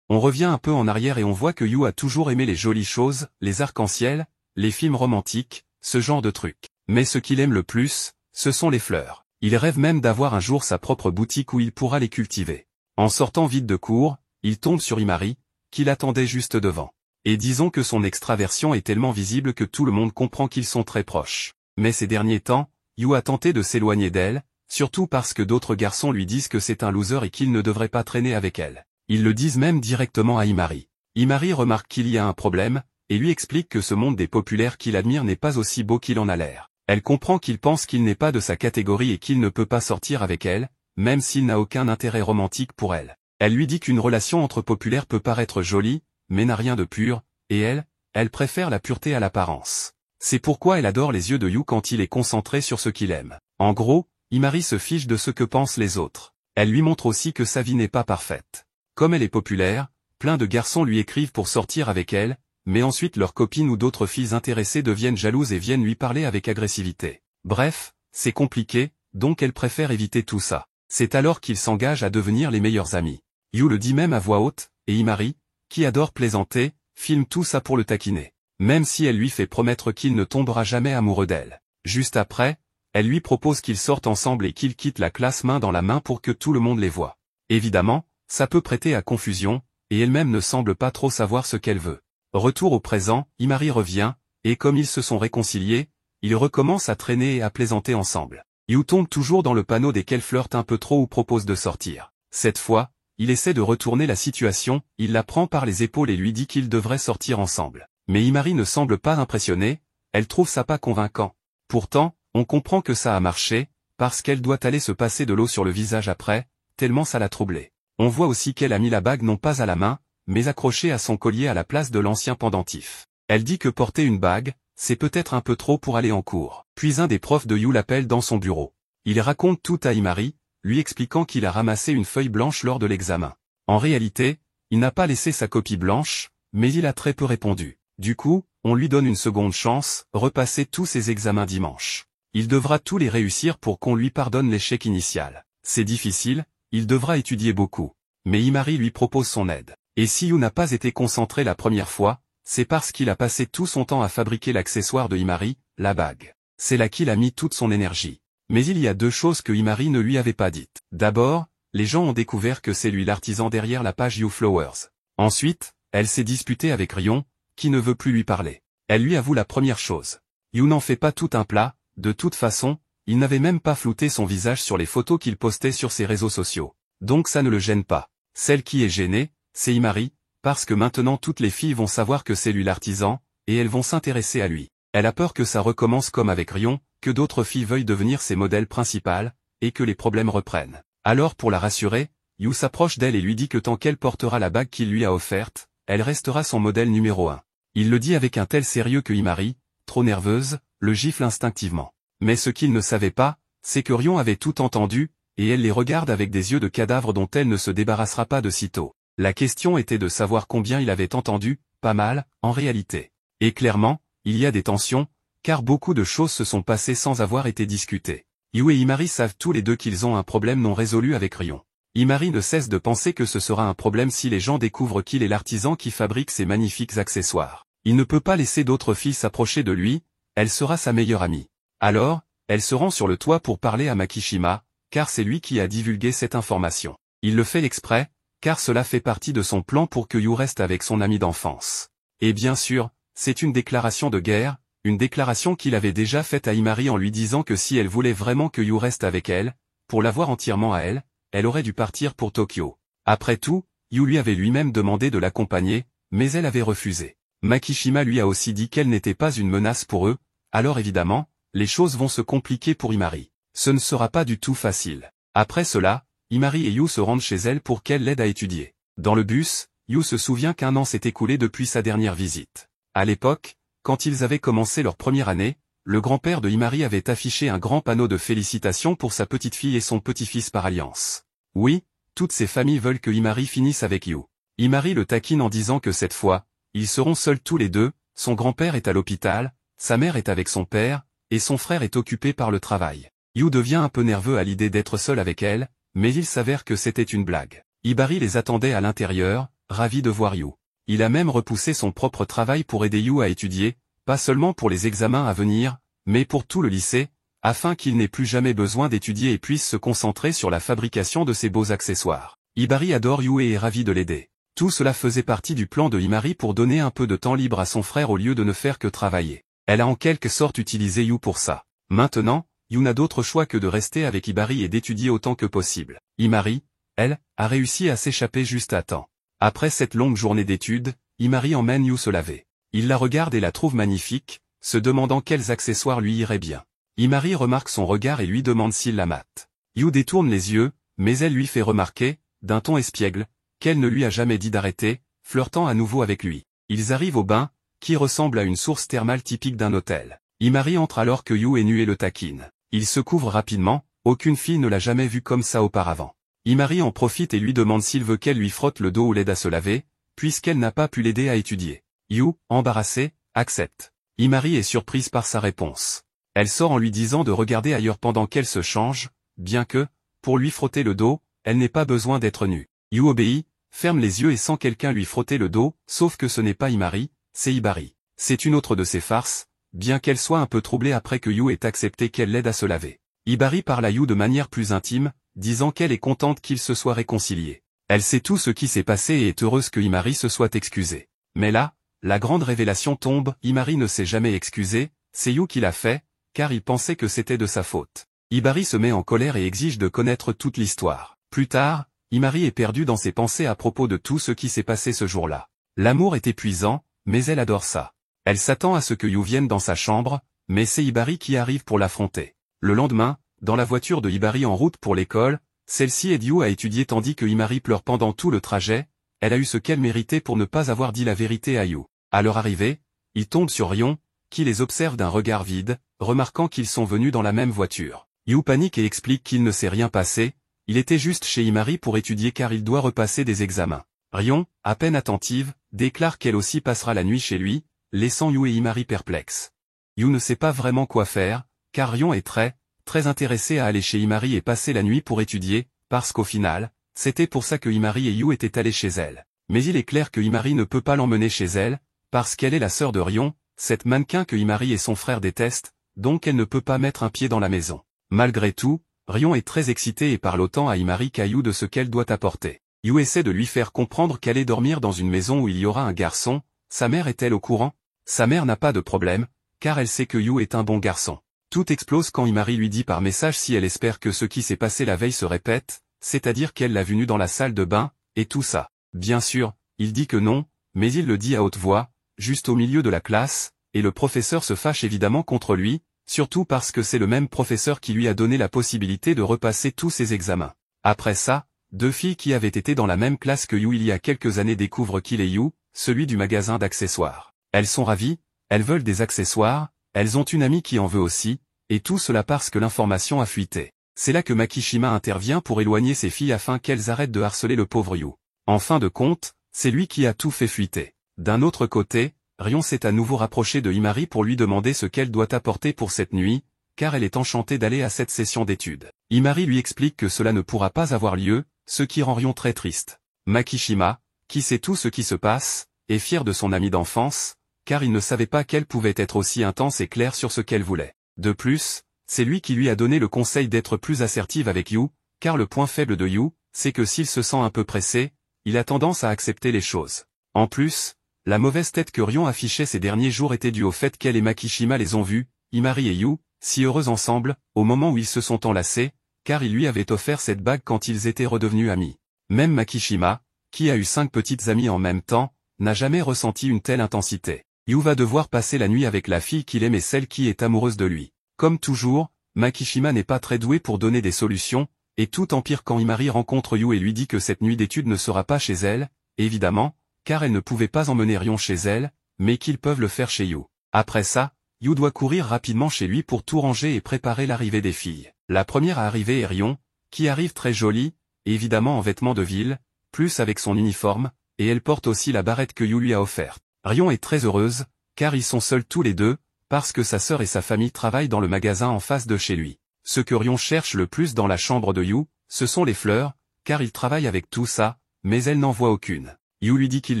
A: On revient un peu en arrière et on voit que Yu a toujours aimé les jolies choses, les arcs-en-ciel, les films romantiques, ce genre de trucs. Mais ce qu'il aime le plus, ce sont les fleurs. Il rêve même d'avoir un jour sa propre boutique où il pourra les cultiver. En sortant vite de cours, il tombe sur Himari, qui l'attendait juste devant. Et disons que son extraversion est tellement visible que tout le monde comprend qu'ils sont très proches. Mais ces derniers temps, Yu a tenté de s'éloigner d'elle, surtout parce que d'autres garçons lui disent que c'est un loser et qu'il ne devrait pas traîner avec elle. Ils le disent même directement à Himari. Himari remarque qu'il y a un problème, et lui explique que ce monde des populaires qu'il admire n'est pas aussi beau qu'il en a l'air. Elle comprend qu'il pense qu'il n'est pas de sa catégorie et qu'il ne peut pas sortir avec elle, même s'il n'a aucun intérêt romantique pour elle. Elle lui dit qu'une relation entre populaires peut paraître jolie, mais n'a rien de pur, et elle préfère la pureté à l'apparence. C'est pourquoi elle adore les yeux de Yu quand il est concentré sur ce qu'il aime. En gros, Himari se fiche de ce que pensent les autres. Elle lui montre aussi que sa vie n'est pas parfaite. Comme elle est populaire, plein de garçons lui écrivent pour sortir avec elle, mais ensuite leurs copines ou d'autres filles intéressées deviennent jalouses et viennent lui parler avec agressivité. Bref, c'est compliqué, donc elle préfère éviter tout ça. C'est alors qu'ils s'engagent à devenir les meilleurs amis. Yu le dit même à voix haute, et Himari, qui adore plaisanter, filme tout ça pour le taquiner. Même si elle lui fait promettre qu'il ne tombera jamais amoureux d'elle. Juste après, elle lui propose qu'ils sortent ensemble et qu'ils quittent la classe main dans la main pour que tout le monde les voie. Évidemment, ça peut prêter à confusion, et elle-même ne semble pas trop savoir ce qu'elle veut. Retour au présent, Himari revient, et comme ils se sont réconciliés, ils recommencent à traîner et à plaisanter ensemble. Yu tombe toujours dans le panneau desquels flirte un peu trop ou propose de sortir. Cette fois, il essaie de retourner la situation, il la prend par les épaules et lui dit qu'ils devraient sortir ensemble. Mais Himari ne semble pas impressionnée, elle trouve ça pas convaincant. Pourtant, on comprend que ça a marché, parce qu'elle doit aller se passer de l'eau sur le visage après, tellement ça l'a troublée. On voit aussi qu'elle a mis la bague non pas à la main, mais accrochée à son collier à la place de l'ancien pendentif. Elle dit que porter une bague, c'est peut-être un peu trop pour aller en cours. Puis un des profs de Yu l'appelle dans son bureau. Il raconte tout à Himari, lui expliquant qu'il a ramassé une feuille blanche lors de l'examen. En réalité, il n'a pas laissé sa copie blanche, mais il a très peu répondu. Du coup, on lui donne une seconde chance, repasser tous ses examens dimanche. Il devra tous les réussir pour qu'on lui pardonne l'échec initial. C'est difficile, il devra étudier beaucoup. Mais Himari lui propose son aide. Et si Yu n'a pas été concentré la première fois, c'est parce qu'il a passé tout son temps à fabriquer l'accessoire de Himari, la bague. C'est là qu'il a mis toute son énergie. Mais il y a deux choses que Himari ne lui avait pas dites. D'abord, les gens ont découvert que c'est lui l'artisan derrière la page YouFlowers. Ensuite, elle s'est disputée avec Rion, qui ne veut plus lui parler. Elle lui avoue la première chose. Yu n'en fait pas tout un plat, de toute façon, il n'avait même pas flouté son visage sur les photos qu'il postait sur ses réseaux sociaux. Donc ça ne le gêne pas. Celle qui est gênée, c'est Himari, parce que maintenant toutes les filles vont savoir que c'est lui l'artisan, et elles vont s'intéresser à lui. Elle a peur que ça recommence comme avec Rion, que d'autres filles veuillent devenir ses modèles principales, et que les problèmes reprennent. Alors pour la rassurer, Yu s'approche d'elle et lui dit que tant qu'elle portera la bague qu'il lui a offerte, elle restera son modèle numéro 1. Il le dit avec un tel sérieux que Himari, trop nerveuse, le gifle instinctivement. Mais ce qu'il ne savait pas, c'est que Rion avait tout entendu, et elle les regarde avec des yeux de cadavre dont elle ne se débarrassera pas de sitôt. La question était de savoir combien il avait entendu, pas mal, en réalité. Et clairement, il y a des tensions, car beaucoup de choses se sont passées sans avoir été discutées. Yu et Himari savent tous les deux qu'ils ont un problème non résolu avec Rion. Himari ne cesse de penser que ce sera un problème si les gens découvrent qu'il est l'artisan qui fabrique ces magnifiques accessoires. Il ne peut pas laisser d'autres filles s'approcher de lui, elle sera sa meilleure amie. Alors, elle se rend sur le toit pour parler à Makishima, car c'est lui qui a divulgué cette information. Il le fait exprès, car cela fait partie de son plan pour que Yu reste avec son ami d'enfance. Et bien sûr, c'est une déclaration de guerre, une déclaration qu'il avait déjà faite à Himari en lui disant que si elle voulait vraiment que Yu reste avec elle, pour l'avoir entièrement à elle, elle aurait dû partir pour Tokyo. Après tout, Yu lui avait lui-même demandé de l'accompagner, mais elle avait refusé. Makishima lui a aussi dit qu'elle n'était pas une menace pour eux, alors évidemment, les choses vont se compliquer pour Himari. Ce ne sera pas du tout facile. Après cela, Himari et Yu se rendent chez elle pour qu'elle l'aide à étudier. Dans le bus, Yu se souvient qu'un an s'est écoulé depuis sa dernière visite. À l'époque, quand ils avaient commencé leur première année, le grand-père de Himari avait affiché un grand panneau de félicitations pour sa petite-fille et son petit-fils par alliance. Oui, toutes ces familles veulent que Himari finisse avec Yu. Himari le taquine en disant que cette fois, Ils seront seuls tous les deux, son grand-père est à l'hôpital, sa mère est avec son père, et son frère est occupé par le travail. Yu devient un peu nerveux à l'idée d'être seul avec elle, mais il s'avère que c'était une blague. Hibari les attendait à l'intérieur, ravi de voir Yu. Il a même repoussé son propre travail pour aider Yu à étudier, pas seulement pour les examens à venir, mais pour tout le lycée, afin qu'il n'ait plus jamais besoin d'étudier et puisse se concentrer sur la fabrication de ses beaux accessoires. Hibari adore Yu et est ravi de l'aider. Tout cela faisait partie du plan de Himari pour donner un peu de temps libre à son frère au lieu de ne faire que travailler. Elle a en quelque sorte utilisé Yu pour ça. Maintenant, Yu n'a d'autre choix que de rester avec Hibari et d'étudier autant que possible. Himari, elle, a réussi à s'échapper juste à temps. Après cette longue journée d'études, Himari emmène Yu se laver. Il la regarde et la trouve magnifique, se demandant quels accessoires lui iraient bien. Himari remarque son regard et lui demande s'il la mate. Yu détourne les yeux, mais elle lui fait remarquer, d'un ton espiègle, qu'elle ne lui a jamais dit d'arrêter, flirtant à nouveau avec lui. Ils arrivent au bain, qui ressemble à une source thermale typique d'un hôtel. Himari entre alors que Yu est nu et le taquine. Il se couvre rapidement, aucune fille ne l'a jamais vu comme ça auparavant. Himari en profite et lui demande s'il veut qu'elle lui frotte le dos ou l'aide à se laver, puisqu'elle n'a pas pu l'aider à étudier. Yu, embarrassée, accepte. Himari est surprise par sa réponse. Elle sort en lui disant de regarder ailleurs pendant qu'elle se change, bien que, pour lui frotter le dos, elle n'ait pas besoin d'être nue. Yu obéit, ferme les yeux et sent quelqu'un lui frotter le dos, sauf que ce n'est pas Himari, c'est Hibari. C'est une autre de ses farces, bien qu'elle soit un peu troublée après que Yu ait accepté qu'elle l'aide à se laver. Hibari parle à Yu de manière plus intime, disant qu'elle est contente qu'ils se soient réconciliés. Elle sait tout ce qui s'est passé et est heureuse que Himari se soit excusé. Mais là, la grande révélation tombe, Himari ne s'est jamais excusé, c'est Yu qui l'a fait, car il pensait que c'était de sa faute. Hibari se met en colère et exige de connaître toute l'histoire. Plus tard, Himari est perdue dans ses pensées à propos de tout ce qui s'est passé ce jour-là. L'amour est épuisant, mais elle adore ça. Elle s'attend à ce que Yu vienne dans sa chambre, mais c'est Hibari qui arrive pour l'affronter. Le lendemain, dans la voiture de Hibari en route pour l'école, celle-ci aide Yu à étudier tandis que Himari pleure pendant tout le trajet, elle a eu ce qu'elle méritait pour ne pas avoir dit la vérité à Yu. À leur arrivée, ils tombent sur Rion, qui les observe d'un regard vide, remarquant qu'ils sont venus dans la même voiture. Yu panique et explique qu'il ne s'est rien passé, il était juste chez Himari pour étudier car il doit repasser des examens. Rion, à peine attentive, déclare qu'elle aussi passera la nuit chez lui, laissant Yu et Himari perplexes. Yu ne sait pas vraiment quoi faire, car Rion est très intéressé à aller chez Himari et passer la nuit pour étudier, parce qu'au final, c'était pour ça que Himari et Yu étaient allés chez elle. Mais il est clair que Himari ne peut pas l'emmener chez elle, parce qu'elle est la sœur de Rion, cette mannequin que Himari et son frère détestent, donc elle ne peut pas mettre un pied dans la maison. Malgré tout, Rion est très excité et parle autant à Himari qu'à Yu de ce qu'elle doit apporter. Yu essaie de lui faire comprendre qu'elle est dormir dans une maison où il y aura un garçon, sa mère est-elle au courant? Sa mère n'a pas de problème, car elle sait que Yu est un bon garçon. Tout explose quand Himari lui dit par message si elle espère que ce qui s'est passé la veille se répète, c'est-à-dire qu'elle l'a vu nu dans la salle de bain, et tout ça. Bien sûr, il dit que non, mais il le dit à haute voix, juste au milieu de la classe, et le professeur se fâche évidemment contre lui, surtout parce que c'est le même professeur qui lui a donné la possibilité de repasser tous ses examens. Après ça, deux filles qui avaient été dans la même classe que Yu il y a quelques années découvrent qu'il est Yu, celui du magasin d'accessoires. Elles sont ravies, elles veulent des accessoires, elles ont une amie qui en veut aussi, et tout cela parce que l'information a fuité. C'est là que Makishima intervient pour éloigner ces filles afin qu'elles arrêtent de harceler le pauvre Yu. En fin de compte, c'est lui qui a tout fait fuiter. D'un autre côté, Rion s'est à nouveau rapproché de Himari pour lui demander ce qu'elle doit apporter pour cette nuit, car elle est enchantée d'aller à cette session d'études. Himari lui explique que cela ne pourra pas avoir lieu, ce qui rend Rion très triste. Makishima, qui sait tout ce qui se passe, est fier de son amie d'enfance, car il ne savait pas qu'elle pouvait être aussi intense et claire sur ce qu'elle voulait. De plus, c'est lui qui lui a donné le conseil d'être plus assertive avec Yu, car le point faible de Yu, c'est que s'il se sent un peu pressé, il a tendance à accepter les choses. En plus, la mauvaise tête que Rion affichait ces derniers jours était due au fait qu'elle et Makishima les ont vus, Himari et Yu, si heureux ensemble, au moment où ils se sont enlacés, car il lui avait offert cette bague quand ils étaient redevenus amis. Même Makishima, qui a eu 5 petites amies en même temps, n'a jamais ressenti une telle intensité. Yu va devoir passer la nuit avec la fille qu'il aime et celle qui est amoureuse de lui. Comme toujours, Makishima n'est pas très doué pour donner des solutions, et tout empire quand Himari rencontre Yu et lui dit que cette nuit d'études ne sera pas chez elle, évidemment, car elle ne pouvait pas emmener Rion chez elle, mais qu'ils peuvent le faire chez Yu. Après ça, Yu doit courir rapidement chez lui pour tout ranger et préparer l'arrivée des filles. La première à arriver est Rion, qui arrive très jolie, évidemment en vêtements de ville, plus avec son uniforme, et elle porte aussi la barrette que Yu lui a offerte. Rion est très heureuse, car ils sont seuls tous les deux, parce que sa sœur et sa famille travaillent dans le magasin en face de chez lui. Ce que Rion cherche le plus dans la chambre de Yu, ce sont les fleurs, car il travaille avec tout ça, mais elle n'en voit aucune. Yu lui dit qu'il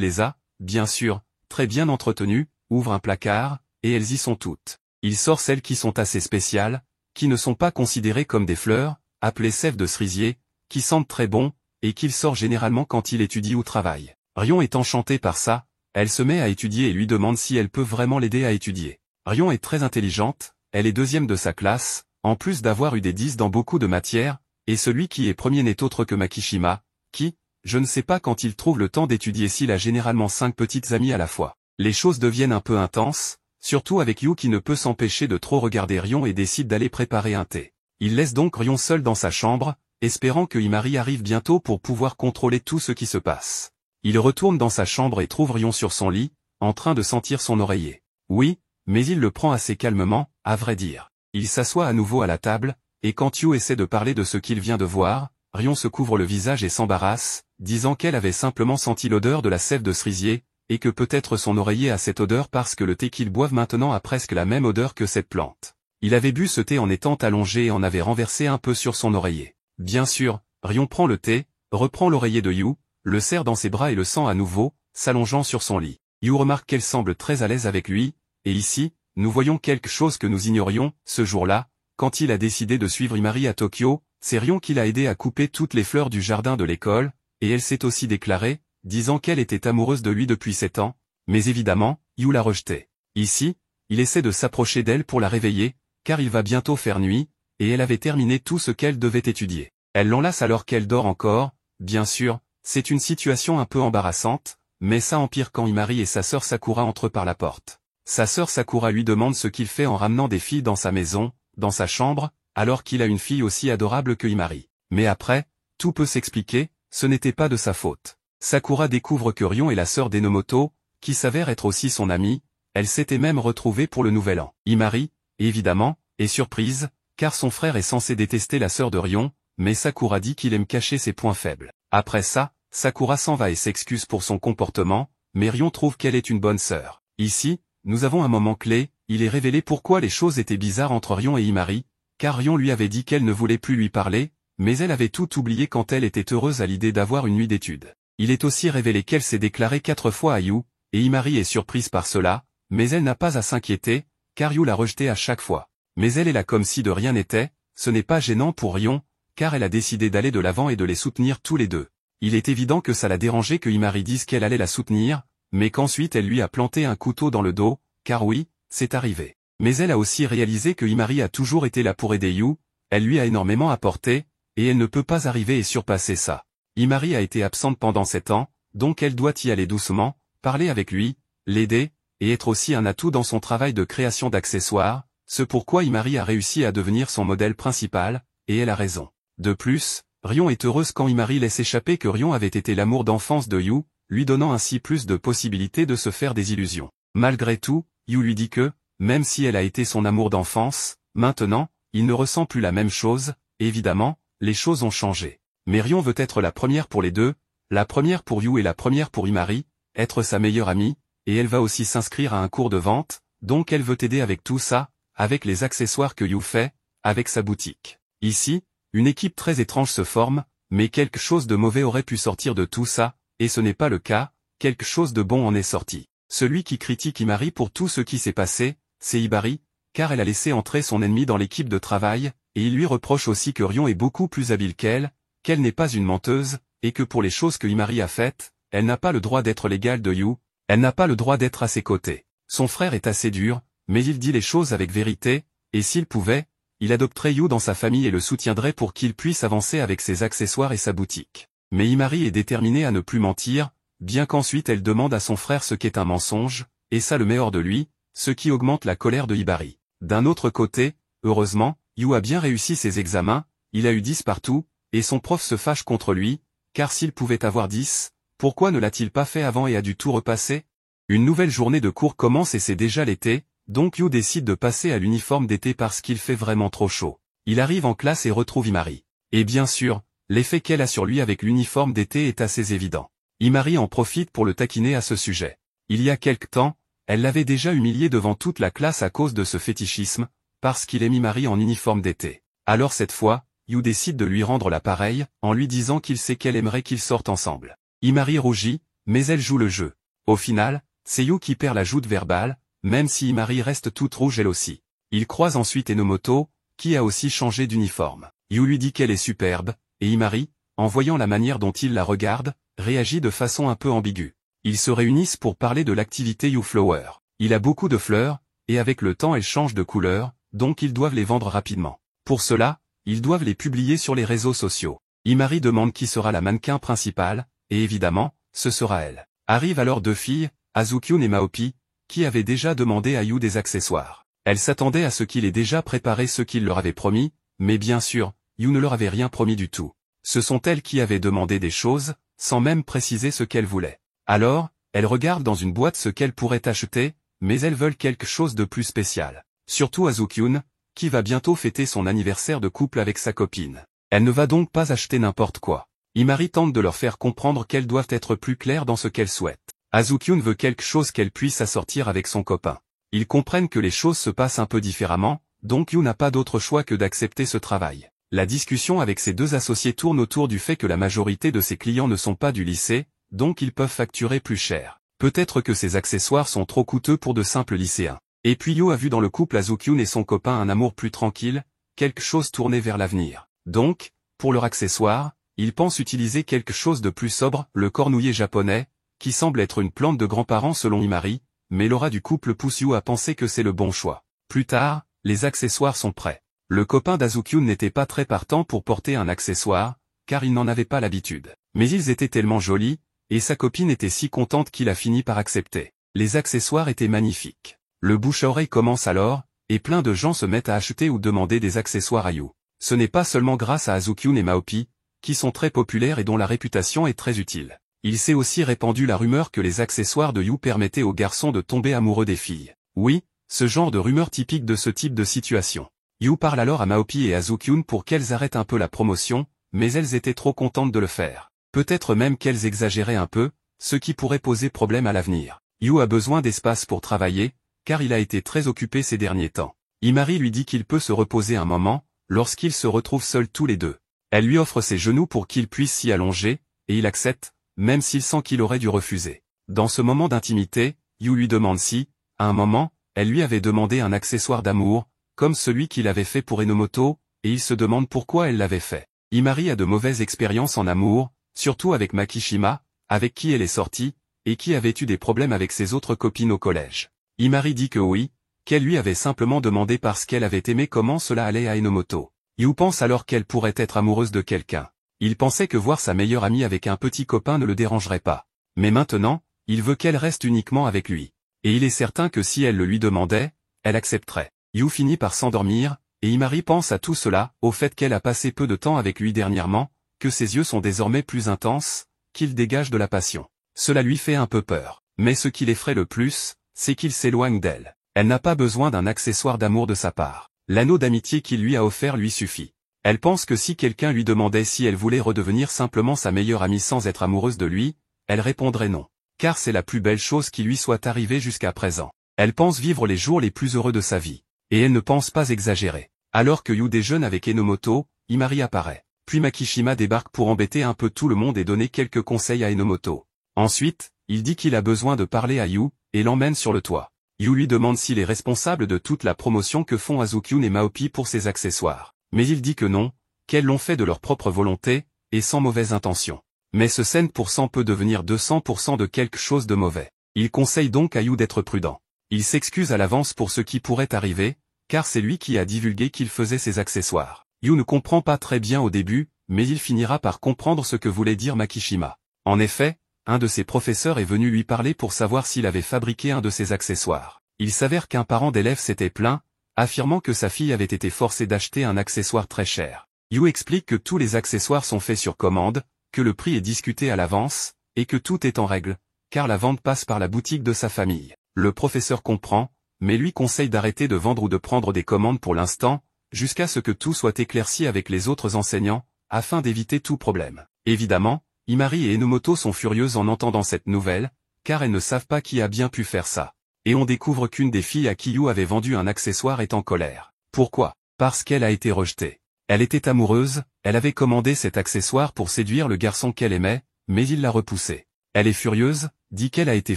A: les a, bien sûr, très bien entretenues, ouvre un placard, et elles y sont toutes. Il sort celles qui sont assez spéciales, qui ne sont pas considérées comme des fleurs, appelées sève de cerisier, qui sentent très bon, et qu'il sort généralement quand il étudie ou travaille. Rion est enchanté par ça, elle se met à étudier et lui demande si elle peut vraiment l'aider à étudier. Rion est très intelligente, elle est deuxième de sa classe, en plus d'avoir eu des 10 dans beaucoup de matières, et celui qui est premier n'est autre que Makishima, qui, je ne sais pas quand il trouve le temps d'étudier s'il a généralement 5 petites amies à la fois. Les choses deviennent un peu intenses, surtout avec Yu qui ne peut s'empêcher de trop regarder Rion et décide d'aller préparer un thé. Il laisse donc Rion seul dans sa chambre, espérant que Himari arrive bientôt pour pouvoir contrôler tout ce qui se passe. Il retourne dans sa chambre et trouve Rion sur son lit, en train de sentir son oreiller. Oui, mais il le prend assez calmement, à vrai dire. Il s'assoit à nouveau à la table, et quand Yu essaie de parler de ce qu'il vient de voir, Rion se couvre le visage et s'embarrasse, disant qu'elle avait simplement senti l'odeur de la sève de cerisier, et que peut-être son oreiller a cette odeur parce que le thé qu'ils boivent maintenant a presque la même odeur que cette plante. Il avait bu ce thé en étant allongé et en avait renversé un peu sur son oreiller. Bien sûr, Rion prend le thé, reprend l'oreiller de Yu, le serre dans ses bras et le sent à nouveau, s'allongeant sur son lit. Yu remarque qu'elle semble très à l'aise avec lui, et ici, nous voyons quelque chose que nous ignorions, ce jour-là, quand il a décidé de suivre Himari à Tokyo, c'est Rion qui l'a aidé à couper toutes les fleurs du jardin de l'école, et elle s'est aussi déclarée, disant qu'elle était amoureuse de lui depuis 7 ans, mais évidemment, Yu l'a rejetée. Ici, il essaie de s'approcher d'elle pour la réveiller, car il va bientôt faire nuit, et elle avait terminé tout ce qu'elle devait étudier. Elle l'enlace alors qu'elle dort encore, bien sûr, c'est une situation un peu embarrassante, mais ça empire quand Himari et sa sœur Sakura entrent par la porte. Sa sœur Sakura lui demande ce qu'il fait en ramenant des filles dans sa maison, dans sa chambre, alors qu'il a une fille aussi adorable que Himari. Mais après, tout peut s'expliquer, ce n'était pas de sa faute. Sakura découvre que Rion est la sœur d'Enomoto, qui s'avère être aussi son amie, elle s'était même retrouvée pour le nouvel an. Himari, évidemment, est surprise, car son frère est censé détester la sœur de Rion, mais Sakura dit qu'il aime cacher ses points faibles. Après ça, Sakura s'en va et s'excuse pour son comportement, mais Rion trouve qu'elle est une bonne sœur. Ici, nous avons un moment clé, il est révélé pourquoi les choses étaient bizarres entre Rion et Himari, car Rion lui avait dit qu'elle ne voulait plus lui parler, mais elle avait tout oublié quand elle était heureuse à l'idée d'avoir une nuit d'études. Il est aussi révélé qu'elle s'est déclarée 4 fois à Yu, et Himari est surprise par cela, mais elle n'a pas à s'inquiéter, car Yu l'a rejetée à chaque fois. Mais elle est là comme si de rien n'était, ce n'est pas gênant pour Rion, car elle a décidé d'aller de l'avant et de les soutenir tous les deux. Il est évident que ça l'a dérangé que Himari dise qu'elle allait la soutenir, mais qu'ensuite elle lui a planté un couteau dans le dos, car oui, c'est arrivé. Mais elle a aussi réalisé que Himari a toujours été là pour aider Yu, elle lui a énormément apporté, et elle ne peut pas arriver et surpasser ça. Himari a été absente pendant 7 ans, donc elle doit y aller doucement, parler avec lui, l'aider, et être aussi un atout dans son travail de création d'accessoires, ce pourquoi Himari a réussi à devenir son modèle principal, et elle a raison. De plus, Rion est heureuse quand Himari laisse échapper que Rion avait été l'amour d'enfance de Yu, lui donnant ainsi plus de possibilités de se faire des illusions. Malgré tout, Yu lui dit que, même si elle a été son amour d'enfance, maintenant, il ne ressent plus la même chose, évidemment, les choses ont changé. Mais Rion veut être la première pour les deux, la première pour Yu et la première pour Himari, être sa meilleure amie, et elle va aussi s'inscrire à un cours de vente, donc elle veut aider avec tout ça, avec les accessoires que Yu fait, avec sa boutique. Ici, une équipe très étrange se forme, mais quelque chose de mauvais aurait pu sortir de tout ça, et ce n'est pas le cas, quelque chose de bon en est sorti. Celui qui critique Himari pour tout ce qui s'est passé, c'est Hibari, car elle a laissé entrer son ennemi dans l'équipe de travail, et il lui reproche aussi que Rion est beaucoup plus habile qu'elle n'est pas une menteuse, et que pour les choses que Himari a faites, elle n'a pas le droit d'être l'égale de Yu, elle n'a pas le droit d'être à ses côtés. Son frère est assez dur, mais il dit les choses avec vérité, et s'il pouvait, il adopterait Yu dans sa famille et le soutiendrait pour qu'il puisse avancer avec ses accessoires et sa boutique. Mais Himari est déterminée à ne plus mentir, bien qu'ensuite elle demande à son frère ce qu'est un mensonge, et ça le met hors de lui, ce qui augmente la colère de Hibari. D'un autre côté, heureusement, Yu a bien réussi ses examens, il a eu 10 partout, et son prof se fâche contre lui, car s'il pouvait avoir 10, pourquoi ne l'a-t-il pas fait avant et a dû tout repasser? Une nouvelle journée de cours commence et c'est déjà l'été, donc Yu décide de passer à l'uniforme d'été parce qu'il fait vraiment trop chaud. Il arrive en classe et retrouve Himari. Et bien sûr, l'effet qu'elle a sur lui avec l'uniforme d'été est assez évident. Himari en profite pour le taquiner à ce sujet. Il y a quelque temps, elle l'avait déjà humilié devant toute la classe à cause de ce fétichisme, parce qu'il ait mis Marie en uniforme d'été. Alors cette fois, Yu décide de lui rendre l'appareil, en lui disant qu'il sait qu'elle aimerait qu'ils sortent ensemble. Imari rougit, mais elle joue le jeu. Au final, c'est Yu qui perd la joute verbale, même si Imari reste toute rouge elle aussi. Il croise ensuite Enomoto, qui a aussi changé d'uniforme. Yu lui dit qu'elle est superbe, et Imari, en voyant la manière dont il la regarde, réagit de façon un peu ambiguë. Ils se réunissent pour parler de l'activité Yu Flower. Il a beaucoup de fleurs, et avec le temps elles changent de couleur, donc ils doivent les vendre rapidement. Pour cela, ils doivent les publier sur les réseaux sociaux. Imari demande qui sera la mannequin principale, et évidemment, ce sera elle. Arrivent alors deux filles, Azukyun et Maopi, qui avaient déjà demandé à Yu des accessoires. Elles s'attendaient à ce qu'il ait déjà préparé ce qu'il leur avait promis, mais bien sûr, Yu ne leur avait rien promis du tout. Ce sont elles qui avaient demandé des choses, sans même préciser ce qu'elles voulaient. Alors, elles regardent dans une boîte ce qu'elles pourraient acheter, mais elles veulent quelque chose de plus spécial. Surtout Azukyun, qui va bientôt fêter son anniversaire de couple avec sa copine. Elle ne va donc pas acheter n'importe quoi. Imari tente de leur faire comprendre qu'elles doivent être plus claires dans ce qu'elles souhaitent. Azukyun veut quelque chose qu'elle puisse assortir avec son copain. Ils comprennent que les choses se passent un peu différemment, donc Yu n'a pas d'autre choix que d'accepter ce travail. La discussion avec ses deux associés tourne autour du fait que la majorité de ses clients ne sont pas du lycée, donc ils peuvent facturer plus cher. Peut-être que ces accessoires sont trop coûteux pour de simples lycéens. Et puis Yu a vu dans le couple Azukyun et son copain un amour plus tranquille, quelque chose tourné vers l'avenir. Donc, pour leur accessoire, il pense utiliser quelque chose de plus sobre, le cornouiller japonais, qui semble être une plante de grands-parents selon Imari, mais l'aura du couple pousse Yu à penser que c'est le bon choix. Plus tard, les accessoires sont prêts. Le copain d'Azukyun n'était pas très partant pour porter un accessoire, car il n'en avait pas l'habitude. Mais ils étaient tellement jolis, et sa copine était si contente qu'il a fini par accepter. Les accessoires étaient magnifiques. Le bouche-à-oreille commence alors, et plein de gens se mettent à acheter ou demander des accessoires à Yu. Ce n'est pas seulement grâce à Azukyun et Maopi, qui sont très populaires et dont la réputation est très utile. Il s'est aussi répandu la rumeur que les accessoires de Yu permettaient aux garçons de tomber amoureux des filles. Oui, ce genre de rumeur typique de ce type de situation. Yu parle alors à Maopi et Azukyun pour qu'elles arrêtent un peu la promotion, mais elles étaient trop contentes de le faire. Peut-être même qu'elles exagéraient un peu, ce qui pourrait poser problème à l'avenir. Yu a besoin d'espace pour travailler, car il a été très occupé ces derniers temps. Imari lui dit qu'il peut se reposer un moment, lorsqu'ils se retrouvent seuls tous les deux. Elle lui offre ses genoux pour qu'il puisse s'y allonger, et il accepte, même s'il sent qu'il aurait dû refuser. Dans ce moment d'intimité, Yu lui demande si, à un moment, elle lui avait demandé un accessoire d'amour, comme celui qu'il avait fait pour Enomoto, et il se demande pourquoi elle l'avait fait. Imari a de mauvaises expériences en amour, surtout avec Makishima, avec qui elle est sortie, et qui avait eu des problèmes avec ses autres copines au collège. Imari dit que oui, qu'elle lui avait simplement demandé parce qu'elle avait aimé comment cela allait à Enomoto. Yu pense alors qu'elle pourrait être amoureuse de quelqu'un. Il pensait que voir sa meilleure amie avec un petit copain ne le dérangerait pas. Mais maintenant, il veut qu'elle reste uniquement avec lui. Et il est certain que si elle le lui demandait, elle accepterait. Yu finit par s'endormir, et Imari pense à tout cela, au fait qu'elle a passé peu de temps avec lui dernièrement, que ses yeux sont désormais plus intenses, qu'il dégage de la passion. Cela lui fait un peu peur. Mais ce qui l'effraie le plus, c'est qu'il s'éloigne d'elle. Elle n'a pas besoin d'un accessoire d'amour de sa part. L'anneau d'amitié qu'il lui a offert lui suffit. Elle pense que si quelqu'un lui demandait si elle voulait redevenir simplement sa meilleure amie sans être amoureuse de lui, elle répondrait non. Car c'est la plus belle chose qui lui soit arrivée jusqu'à présent. Elle pense vivre les jours les plus heureux de sa vie. Et elle ne pense pas exagérer. Alors que Yu déjeune avec Enomoto, Imari apparaît. Puis Makishima débarque pour embêter un peu tout le monde et donner quelques conseils à Enomoto. Ensuite, il dit qu'il a besoin de parler à Yu, et l'emmène sur le toit. Yu lui demande s'il est responsable de toute la promotion que font Azukyun et Maopi pour ses accessoires. Mais il dit que non, qu'elles l'ont fait de leur propre volonté, et sans mauvaise intention. Mais ce 100% peut devenir 200% de quelque chose de mauvais. Il conseille donc à Yu d'être prudent. Il s'excuse à l'avance pour ce qui pourrait arriver, car c'est lui qui a divulgué qu'il faisait ses accessoires. Yu ne comprend pas très bien au début, mais il finira par comprendre ce que voulait dire Makishima. En effet, un de ses professeurs est venu lui parler pour savoir s'il avait fabriqué un de ses accessoires. Il s'avère qu'un parent d'élève s'était plaint, affirmant que sa fille avait été forcée d'acheter un accessoire très cher. Yu explique que tous les accessoires sont faits sur commande, que le prix est discuté à l'avance, et que tout est en règle, car la vente passe par la boutique de sa famille. Le professeur comprend, mais lui conseille d'arrêter de vendre ou de prendre des commandes pour l'instant, jusqu'à ce que tout soit éclairci avec les autres enseignants, afin d'éviter tout problème. Évidemment, Imari et Enomoto sont furieuses en entendant cette nouvelle, car elles ne savent pas qui a bien pu faire ça. Et on découvre qu'une des filles à qui Yu avait vendu un accessoire est en colère. Pourquoi? Parce qu'elle a été rejetée. Elle était amoureuse, elle avait commandé cet accessoire pour séduire le garçon qu'elle aimait, mais il l'a repoussé. Elle est furieuse, dit qu'elle a été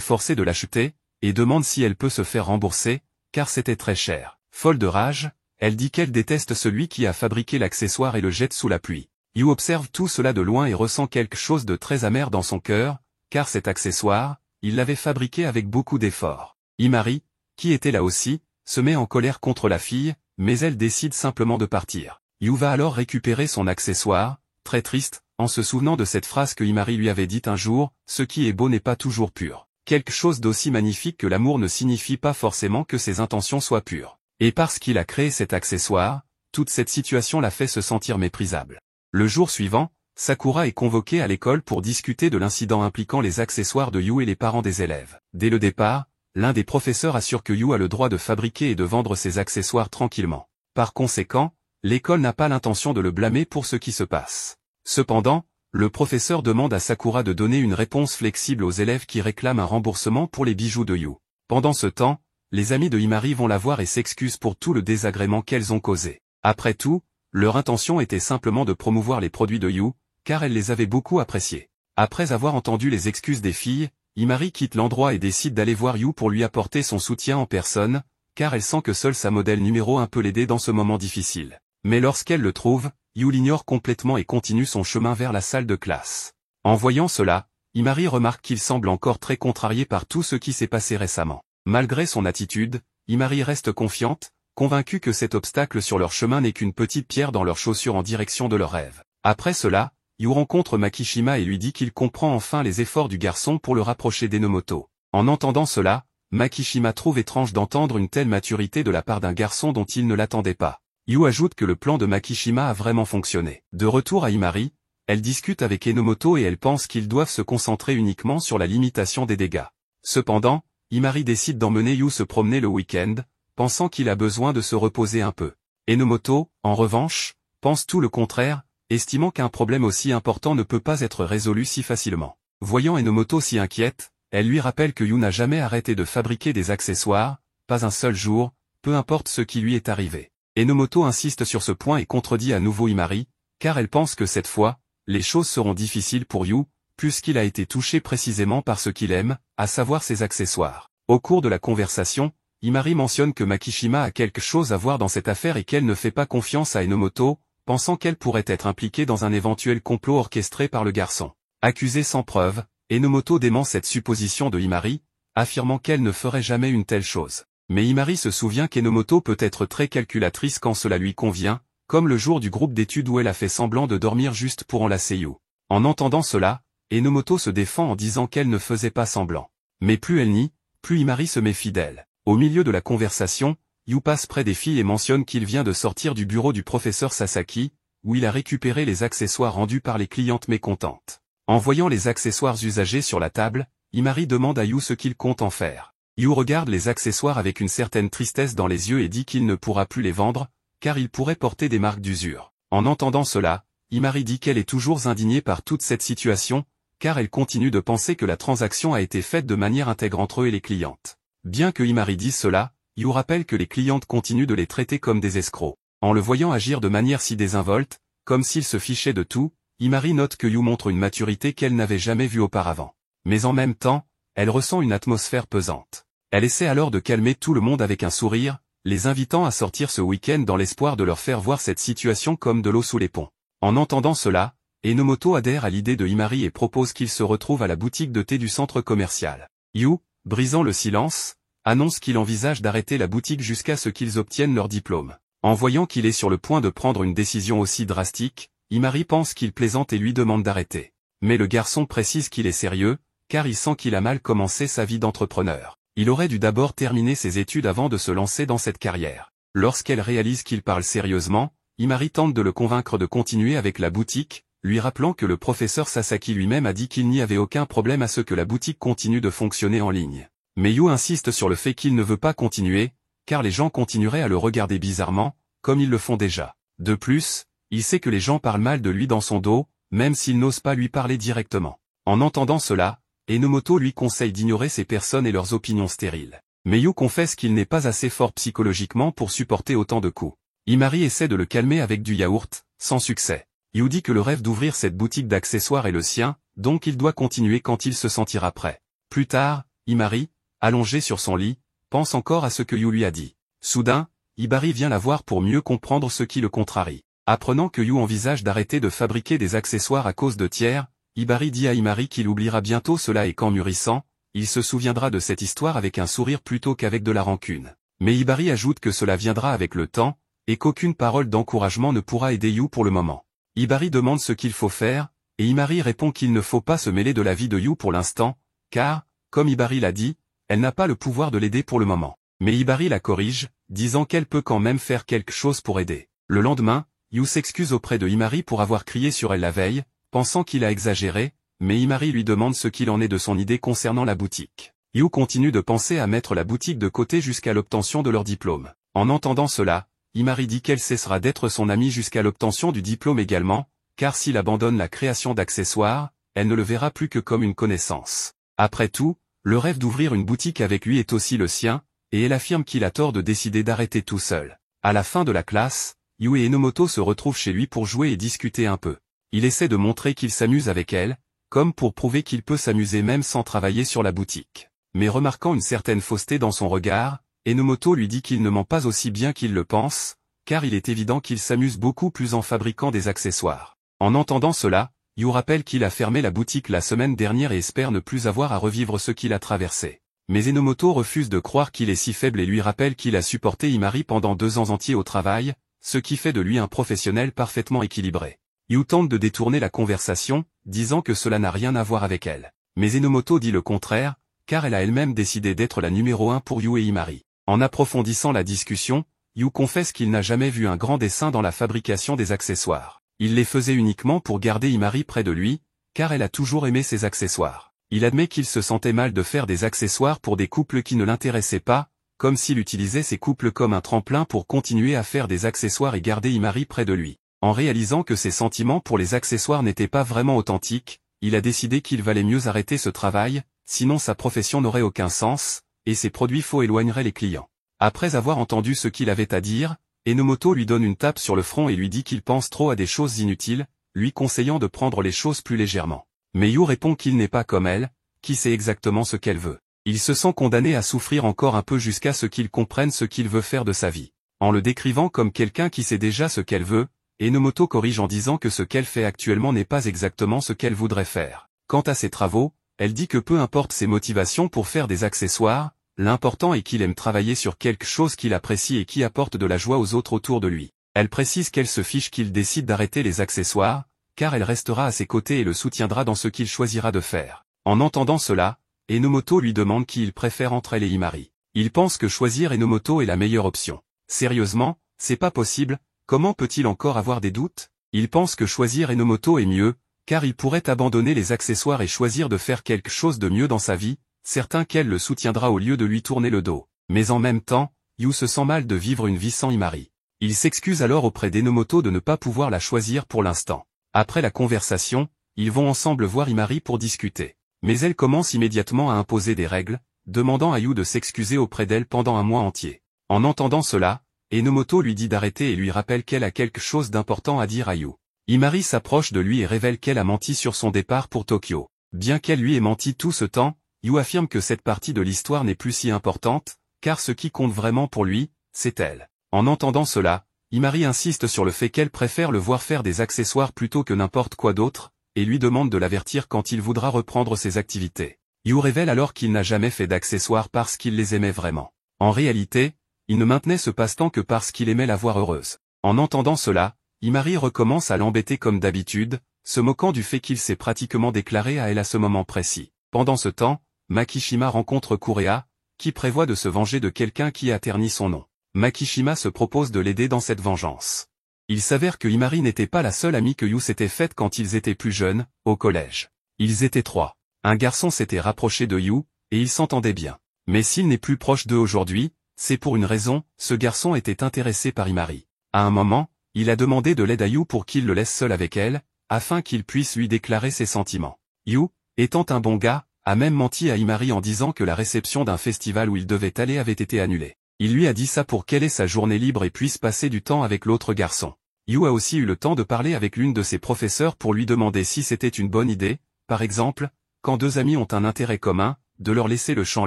A: forcée de l'acheter, et demande si elle peut se faire rembourser, car c'était très cher. Folle de rage, elle dit qu'elle déteste celui qui a fabriqué l'accessoire et le jette sous la pluie. Yu observe tout cela de loin et ressent quelque chose de très amer dans son cœur, car cet accessoire, il l'avait fabriqué avec beaucoup d'efforts. Imari, qui était là aussi, se met en colère contre la fille, mais elle décide simplement de partir. Yu va alors récupérer son accessoire, très triste, en se souvenant de cette phrase que Imari lui avait dite un jour, « Ce qui est beau n'est pas toujours pur ». Quelque chose d'aussi magnifique que l'amour ne signifie pas forcément que ses intentions soient pures. Et parce qu'il a créé cet accessoire, toute cette situation l'a fait se sentir méprisable. Le jour suivant, Sakura est convoquée à l'école pour discuter de l'incident impliquant les accessoires de Yu et les parents des élèves. Dès le départ, l'un des professeurs assure que Yu a le droit de fabriquer et de vendre ses accessoires tranquillement. Par conséquent, l'école n'a pas l'intention de le blâmer pour ce qui se passe. Cependant, le professeur demande à Sakura de donner une réponse flexible aux élèves qui réclament un remboursement pour les bijoux de Yu. Pendant ce temps, les amis de Imari vont la voir et s'excusent pour tout le désagrément qu'elles ont causé. Après tout, leur intention était simplement de promouvoir les produits de Yu, car elle les avait beaucoup appréciés. Après avoir entendu les excuses des filles, Imari quitte l'endroit et décide d'aller voir Yu pour lui apporter son soutien en personne, car elle sent que seule sa modèle numéro 1 peut l'aider dans ce moment difficile. Mais lorsqu'elle le trouve, Yu l'ignore complètement et continue son chemin vers la salle de classe. En voyant cela, Imari remarque qu'il semble encore très contrarié par tout ce qui s'est passé récemment. Malgré son attitude, Imari reste confiante, convaincue que cet obstacle sur leur chemin n'est qu'une petite pierre dans leur chaussure en direction de leur rêve. Après cela, Yu rencontre Makishima et lui dit qu'il comprend enfin les efforts du garçon pour le rapprocher d'Enomoto. En entendant cela, Makishima trouve étrange d'entendre une telle maturité de la part d'un garçon dont il ne l'attendait pas. Yu ajoute que le plan de Makishima a vraiment fonctionné. De retour à Imari, elle discute avec Enomoto et elle pense qu'ils doivent se concentrer uniquement sur la limitation des dégâts. Cependant, Imari décide d'emmener Yu se promener le week-end, pensant qu'il a besoin de se reposer un peu. Enomoto, en revanche, pense tout le contraire, estimant qu'un problème aussi important ne peut pas être résolu si facilement. Voyant Enomoto si inquiète, elle lui rappelle que Yu n'a jamais arrêté de fabriquer des accessoires, pas un seul jour, peu importe ce qui lui est arrivé. Enomoto insiste sur ce point et contredit à nouveau Imari, car elle pense que cette fois, les choses seront difficiles pour Yu, puisqu'il a été touché précisément par ce qu'il aime, à savoir ses accessoires. Au cours de la conversation, Imari mentionne que Makishima a quelque chose à voir dans cette affaire et qu'elle ne fait pas confiance à Enomoto, pensant qu'elle pourrait être impliquée dans un éventuel complot orchestré par le garçon. Accusée sans preuve, Enomoto dément cette supposition de Imari, affirmant qu'elle ne ferait jamais une telle chose. Mais Imari se souvient qu'Enomoto peut être très calculatrice quand cela lui convient, comme le jour du groupe d'études où elle a fait semblant de dormir juste pour enlacer Yu. En entendant cela, Enomoto se défend en disant qu'elle ne faisait pas semblant. Mais plus elle nie, plus Imari se méfie d'elle. Au milieu de la conversation, Yu passe près des filles et mentionne qu'il vient de sortir du bureau du professeur Sasaki, où il a récupéré les accessoires rendus par les clientes mécontentes. En voyant les accessoires usagés sur la table, Imari demande à Yu ce qu'il compte en faire. Yu regarde les accessoires avec une certaine tristesse dans les yeux et dit qu'il ne pourra plus les vendre, car ils pourraient porter des marques d'usure. En entendant cela, Imari dit qu'elle est toujours indignée par toute cette situation, car elle continue de penser que la transaction a été faite de manière intègre entre eux et les clientes. Bien que Imari dise cela, Yu rappelle que les clientes continuent de les traiter comme des escrocs. En le voyant agir de manière si désinvolte, comme s'il se fichait de tout, Imari note que Yu montre une maturité qu'elle n'avait jamais vue auparavant. Mais en même temps, elle ressent une atmosphère pesante. Elle essaie alors de calmer tout le monde avec un sourire, les invitant à sortir ce week-end dans l'espoir de leur faire voir cette situation comme de l'eau sous les ponts. En entendant cela, Enomoto adhère à l'idée de Imari et propose qu'ils se retrouvent à la boutique de thé du centre commercial. Yu, brisant le silence, annonce qu'il envisage d'arrêter la boutique jusqu'à ce qu'ils obtiennent leur diplôme. En voyant qu'il est sur le point de prendre une décision aussi drastique, Imari pense qu'il plaisante et lui demande d'arrêter. Mais le garçon précise qu'il est sérieux, car il sent qu'il a mal commencé sa vie d'entrepreneur. Il aurait dû d'abord terminer ses études avant de se lancer dans cette carrière. Lorsqu'elle réalise qu'il parle sérieusement, Imari tente de le convaincre de continuer avec la boutique, lui rappelant que le professeur Sasaki lui-même a dit qu'il n'y avait aucun problème à ce que la boutique continue de fonctionner en ligne. Mais Yu insiste sur le fait qu'il ne veut pas continuer, car les gens continueraient à le regarder bizarrement, comme ils le font déjà. De plus, il sait que les gens parlent mal de lui dans son dos, même s'ils n'osent pas lui parler directement. En entendant cela, Enomoto lui conseille d'ignorer ces personnes et leurs opinions stériles. Mais Yu confesse qu'il n'est pas assez fort psychologiquement pour supporter autant de coups. Himari essaie de le calmer avec du yaourt, sans succès. Yu dit que le rêve d'ouvrir cette boutique d'accessoires est le sien, donc il doit continuer quand il se sentira prêt. Plus tard, Himari, allongé sur son lit, pense encore à ce que Yu lui a dit. Soudain, Hibari vient la voir pour mieux comprendre ce qui le contrarie. Apprenant que Yu envisage d'arrêter de fabriquer des accessoires à cause de tiers, Hibari dit à Himari qu'il oubliera bientôt cela et qu'en mûrissant, il se souviendra de cette histoire avec un sourire plutôt qu'avec de la rancune. Mais Hibari ajoute que cela viendra avec le temps, et qu'aucune parole d'encouragement ne pourra aider Yu pour le moment. Hibari demande ce qu'il faut faire, et Himari répond qu'il ne faut pas se mêler de la vie de Yu pour l'instant, car, comme Hibari l'a dit, elle n'a pas le pouvoir de l'aider pour le moment. Mais Hibari la corrige, disant qu'elle peut quand même faire quelque chose pour aider. Le lendemain, Yu s'excuse auprès de Himari pour avoir crié sur elle la veille, pensant qu'il a exagéré, mais Himari lui demande ce qu'il en est de son idée concernant la boutique. Yu continue de penser à mettre la boutique de côté jusqu'à l'obtention de leur diplôme. En entendant cela, Himari dit qu'elle cessera d'être son amie jusqu'à l'obtention du diplôme également, car s'il abandonne la création d'accessoires, elle ne le verra plus que comme une connaissance. Après tout, le rêve d'ouvrir une boutique avec lui est aussi le sien, et elle affirme qu'il a tort de décider d'arrêter tout seul. À la fin de la classe, Yu et Enomoto se retrouvent chez lui pour jouer et discuter un peu. Il essaie de montrer qu'il s'amuse avec elle, comme pour prouver qu'il peut s'amuser même sans travailler sur la boutique. Mais remarquant une certaine fausseté dans son regard, Enomoto lui dit qu'il ne ment pas aussi bien qu'il le pense, car il est évident qu'il s'amuse beaucoup plus en fabriquant des accessoires. En entendant cela, Yu rappelle qu'il a fermé la boutique la semaine dernière et espère ne plus avoir à revivre ce qu'il a traversé. Mais Enomoto refuse de croire qu'il est si faible et lui rappelle qu'il a supporté Himari pendant 2 ans entiers au travail, ce qui fait de lui un professionnel parfaitement équilibré. Yu tente de détourner la conversation, disant que cela n'a rien à voir avec elle. Mais Enomoto dit le contraire, car elle a elle-même décidé d'être la numéro 1 pour Yu et Himari. En approfondissant la discussion, Yu confesse qu'il n'a jamais vu un grand dessin dans la fabrication des accessoires. Il les faisait uniquement pour garder Himari près de lui, car elle a toujours aimé ses accessoires. Il admet qu'il se sentait mal de faire des accessoires pour des couples qui ne l'intéressaient pas, comme s'il utilisait ces couples comme un tremplin pour continuer à faire des accessoires et garder Himari près de lui. En réalisant que ses sentiments pour les accessoires n'étaient pas vraiment authentiques, il a décidé qu'il valait mieux arrêter ce travail, sinon sa profession n'aurait aucun sens, et ses produits faux éloigneraient les clients. Après avoir entendu ce qu'il avait à dire, Enomoto lui donne une tape sur le front et lui dit qu'il pense trop à des choses inutiles, lui conseillant de prendre les choses plus légèrement. Mais Yu répond qu'il n'est pas comme elle, qui sait exactement ce qu'elle veut. Il se sent condamné à souffrir encore un peu jusqu'à ce qu'il comprenne ce qu'il veut faire de sa vie. En le décrivant comme quelqu'un qui sait déjà ce qu'elle veut, Enomoto corrige en disant que ce qu'elle fait actuellement n'est pas exactement ce qu'elle voudrait faire. Quant à ses travaux, elle dit que peu importe ses motivations pour faire des accessoires, l'important est qu'il aime travailler sur quelque chose qu'il apprécie et qui apporte de la joie aux autres autour de lui. Elle précise qu'elle se fiche qu'il décide d'arrêter les accessoires, car elle restera à ses côtés et le soutiendra dans ce qu'il choisira de faire. En entendant cela, Enomoto lui demande qui il préfère entre elle et Himari. Il pense que choisir Enomoto est la meilleure option. Sérieusement, c'est pas possible, comment peut-il encore avoir des doutes? Il pense que choisir Enomoto est mieux, car il pourrait abandonner les accessoires et choisir de faire quelque chose de mieux dans sa vie, certain qu'elle le soutiendra au lieu de lui tourner le dos. Mais en même temps, Yu se sent mal de vivre une vie sans Himari. Il s'excuse alors auprès d'Enomoto de ne pas pouvoir la choisir pour l'instant. Après la conversation, ils vont ensemble voir Himari pour discuter. Mais elle commence immédiatement à imposer des règles, demandant à Yu de s'excuser auprès d'elle pendant un mois entier. En entendant cela, Enomoto lui dit d'arrêter et lui rappelle qu'elle a quelque chose d'important à dire à Yu. Himari s'approche de lui et révèle qu'elle a menti sur son départ pour Tokyo. Bien qu'elle lui ait menti tout ce temps, Yu affirme que cette partie de l'histoire n'est plus si importante, car ce qui compte vraiment pour lui, c'est elle. En entendant cela, Himari insiste sur le fait qu'elle préfère le voir faire des accessoires plutôt que n'importe quoi d'autre, et lui demande de l'avertir quand il voudra reprendre ses activités. Yu révèle alors qu'il n'a jamais fait d'accessoires parce qu'il les aimait vraiment. En réalité, il ne maintenait ce passe-temps que parce qu'il aimait la voir heureuse. En entendant cela, Himari recommence à l'embêter comme d'habitude, se moquant du fait qu'il s'est pratiquement déclaré à elle à ce moment précis. Pendant ce temps, Makishima rencontre Kureha, qui prévoit de se venger de quelqu'un qui a terni son nom. Makishima se propose de l'aider dans cette vengeance. Il s'avère que Himari n'était pas la seule amie que Yu s'était faite quand ils étaient plus jeunes, au collège. Ils étaient 3. Un garçon s'était rapproché de Yu, et ils s'entendaient bien. Mais s'il n'est plus proche d'eux aujourd'hui, c'est pour une raison, ce garçon était intéressé par Himari. À un moment, il a demandé de l'aide à Yu pour qu'il le laisse seul avec elle, afin qu'il puisse lui déclarer ses sentiments. Yu, étant un bon gars, a même menti à Imari en disant que la réception d'un festival où il devait aller avait été annulée. Il lui a dit ça pour qu'elle ait sa journée libre et puisse passer du temps avec l'autre garçon. Yu a aussi eu le temps de parler avec l'une de ses professeurs pour lui demander si c'était une bonne idée, par exemple, quand deux amis ont un intérêt commun, de leur laisser le champ